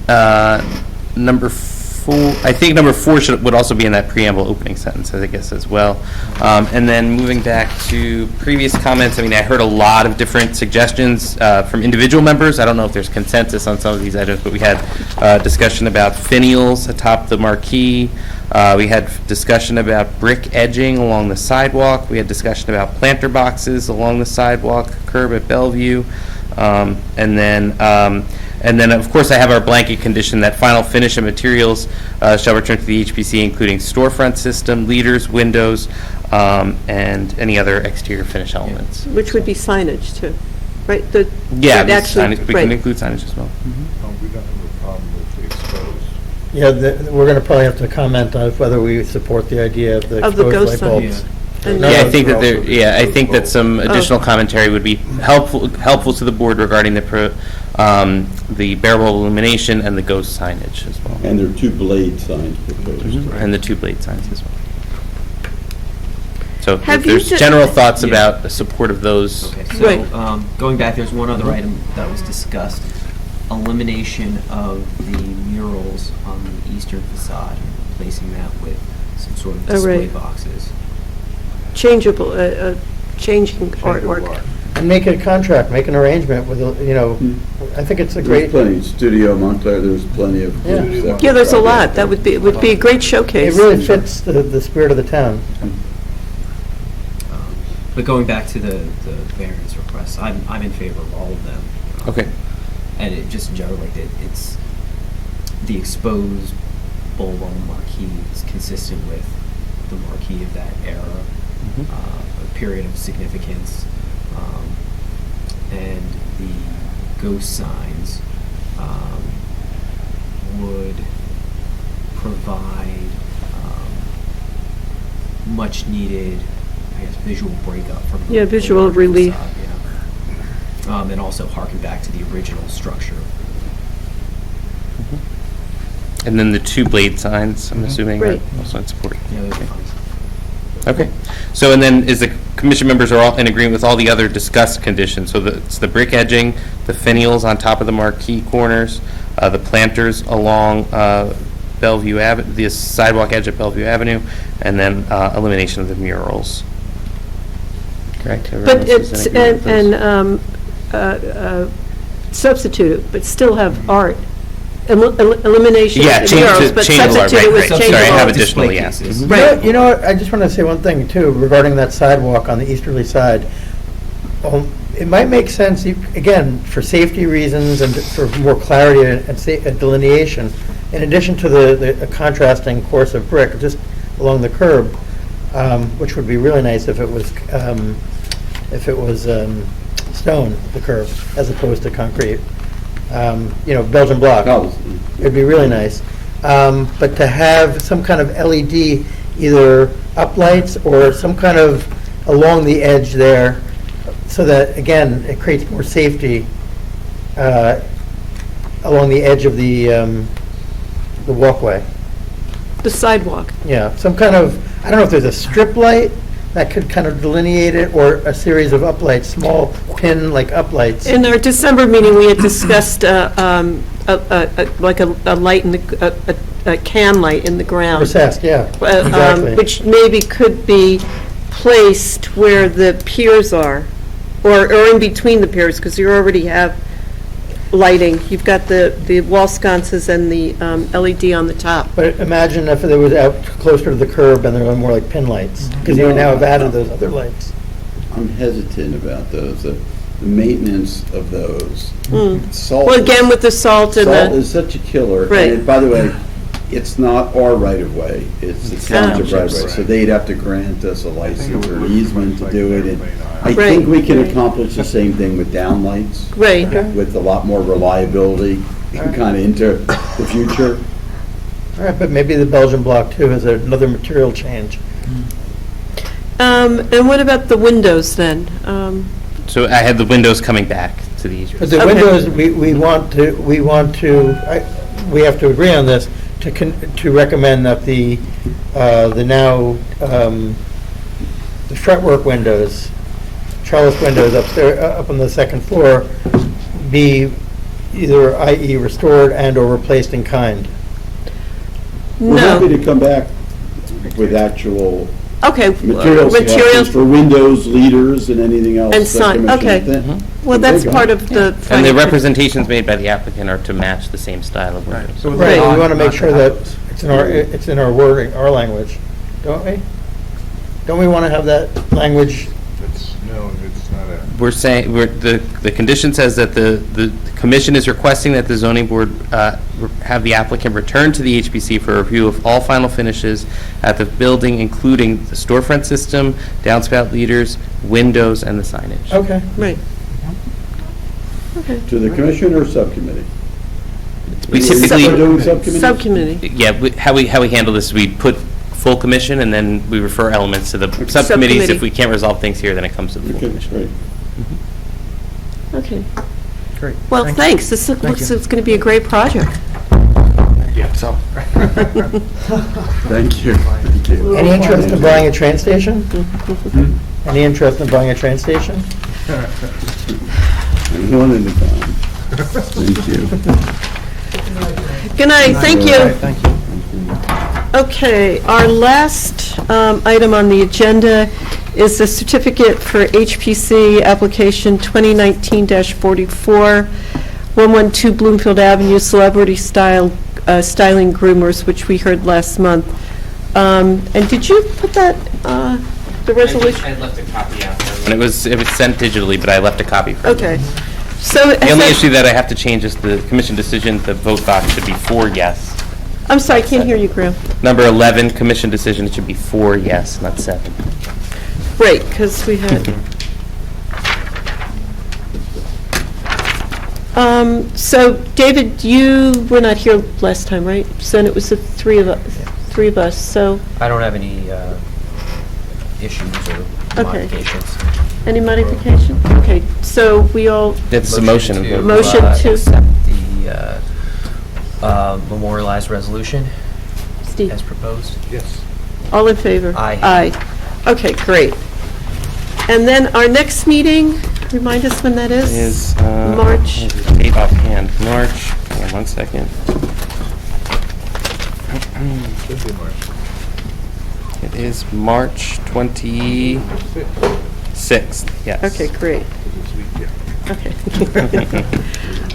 number 4, I think number 4 would also be in that preamble opening sentence, I guess, as well. And then moving back to previous comments, I mean, I heard a lot of different suggestions from individual members. I don't know if there's consensus on some of these items, but we had discussion about finials atop the marquee. We had discussion about brick edging along the sidewalk. We had discussion about planter boxes along the sidewalk, curb at Bellevue. And then, of course, I have our blanket condition that final finish and materials shall return to the HPC, including storefront system, leaders, windows, and any other exterior finish elements. Which would be signage, too, right? Yeah, actually, we can include signage as well. We don't have a problem with the exposed. Yeah, we're going to probably have to comment on whether we support the idea of the Of the exposed ghost light sign. bulbs. And- No, Yeah, I no, think that they're there, also- I think that some additional commentary would be helpful to the board regarding the bearable illumination and the ghost signage as well. And there are 2 blade signs proposed. And the 2 blade signs as well. So Have if you there's ju- general thoughts Yeah. about the support of those. Okay, Right. so, going back, there's one other item that was discussed, elimination of the murals on the eastern facade, replacing that with some sort of display right. boxes. Changeable, changing artwork. And make it a contract, make an arrangement with, I think it's a There's great, plenty, Studio Montclair, there's plenty of. Yeah. groups that Yeah, there's a would lot. project. That would be a great it showcase. really fits the spirit of the town. But going back to the variance requests, I'm in favor of all of them. Okay. And it just in general, like, it's the exposed bulb on the marquee is consistent with the marquee of that era, a period of significance. And the ghost signs would provide much needed, I guess, visual breakup from the Visual larger relief. facade, yeah. And also harken back to the original structure. And then the 2 blade signs, I'm assuming, are Right. also in support. Yeah, those are fine. Okay. So, and then is the commission members are all in agreement with all the other discussed conditions? So it's the brick edging, the finials on top of the marquee corners, the planters along Bellevue Avenue, the sidewalk edge at Bellevue Avenue, and then elimination of the murals. Correct? Everyone But else is it's, in agreement with this? substitute it, but still have art. Elimination Yeah, of the change murals, to but changeable art, substitute it right, with right. changeable Sorry, I have art. additional, Display yeah. cases. Mhm. Right. You know what, I just want to say one thing, too, regarding that sidewalk on the easterly side. It might make sense, again, for safety reasons and for more clarity and delineation, in addition to the contrasting course of brick just along the curb, which would be really nice if it was stone, the curb, as opposed to concrete. Belgian block. It'd be really nice. But to have some kind of LED, either uplights or some kind of along the edge there, so that, again, it creates more safety along the edge of the walkway. The sidewalk. Yeah, some kind of, I don't know if there's a strip light that could kind of delineate it, or a series of uplights, small pin-like uplights. In our December meeting, we had discussed like a light in a can light in the ground. Recessed, yeah, exactly. Which maybe could be placed where the piers are, or in between the piers, because you already have lighting. You've got the wall sconces and the LED on the top. But imagine if it was out closer to the curb and they were more like pin lights, because you now have added those other lights. I'm hesitant about those, the maintenance of those. Salt. Well, again, with the salt and Salt the, is such a killer. Right. And by the way, it's not our right-of-way, it's the township right-of-way. So they'd have to grant us a license or an easement to do it. And I think we can accomplish the same thing with downlights, right. with a lot more reliability, kind of into the future. All right, but maybe the Belgian block, too, is another material change. And what about the windows then? So I had the windows coming back to the east. But the Okay. windows, we have to agree on this, to recommend that the fretwork windows, trellis windows up on the second floor, be either, i.e. restored and/or replaced in kind. We're happy No. to come back with actual Okay. material suggestions for windows, leaders, and anything else. And that sign, Commissioner okay. thinks. Well, that's There you go. part of the. And the financial- representations made by the applicant are to match the same style of windows. Right, we want to make sure that it's in our wording, our language, don't we? Don't we want to have that language? No, it's not a we're saying, the condition says that the commission is requesting that the zoning board have the applicant return to the HPC for a review of all final finishes at the building, including the storefront system, downspout leaders, windows, and the signage. Okay. Right. Okay. To the commission or subcommittee? We We're typically, doing subcommittees? Subcommittee. yeah, how we handle this, we put full commission, and then we refer elements to the subcommittees. Subcommittee. If we can't resolve things here, then it comes to the full Okay, commission. great. Okay. Great. Well, Thank you. thanks. This looks you. it's going to be a great project. So, Thank you. Thank you. Any interest in buying a train station? Any interest in buying a train station? One in the town. Thank you. Good night, thank you. thank you. Okay, our last item on the agenda is the certificate for HPC application 2019-44, 112 Bloomfield Avenue, celebrity styling groomers, which we heard last month. And did you put that, the resolution? I left a copy out there. And it was sent digitally, but I left a copy. For Okay. So, The only issue that I have to change is the commission decision, the vote box should be 4 yes. I'm sorry, I can't hear you, Graham. Number 11, commission decision, it should be 4 yes, not 7. Right, because we had... So, David, you were not here last time, right? So it was the three of us, so, I don't have any issues or Okay. modifications. any modification? Okay, so we all, It's a motion. Motion to- Accept the memorialized resolution Steve, as proposed. all in favor? Aye. Aye. Okay, great. And then our next meeting, remind us when that is? Is, March. Date offhand, March, hang on 1 second. It is March 26th, yes. Okay, great. Okay.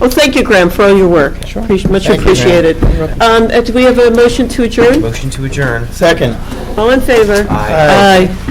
Well, thank you, Graham, for all your work. Sure. Much Thank you, Graham. appreciated. Do we have a motion to adjourn? Motion to adjourn. Second. All in favor? Aye. Aye.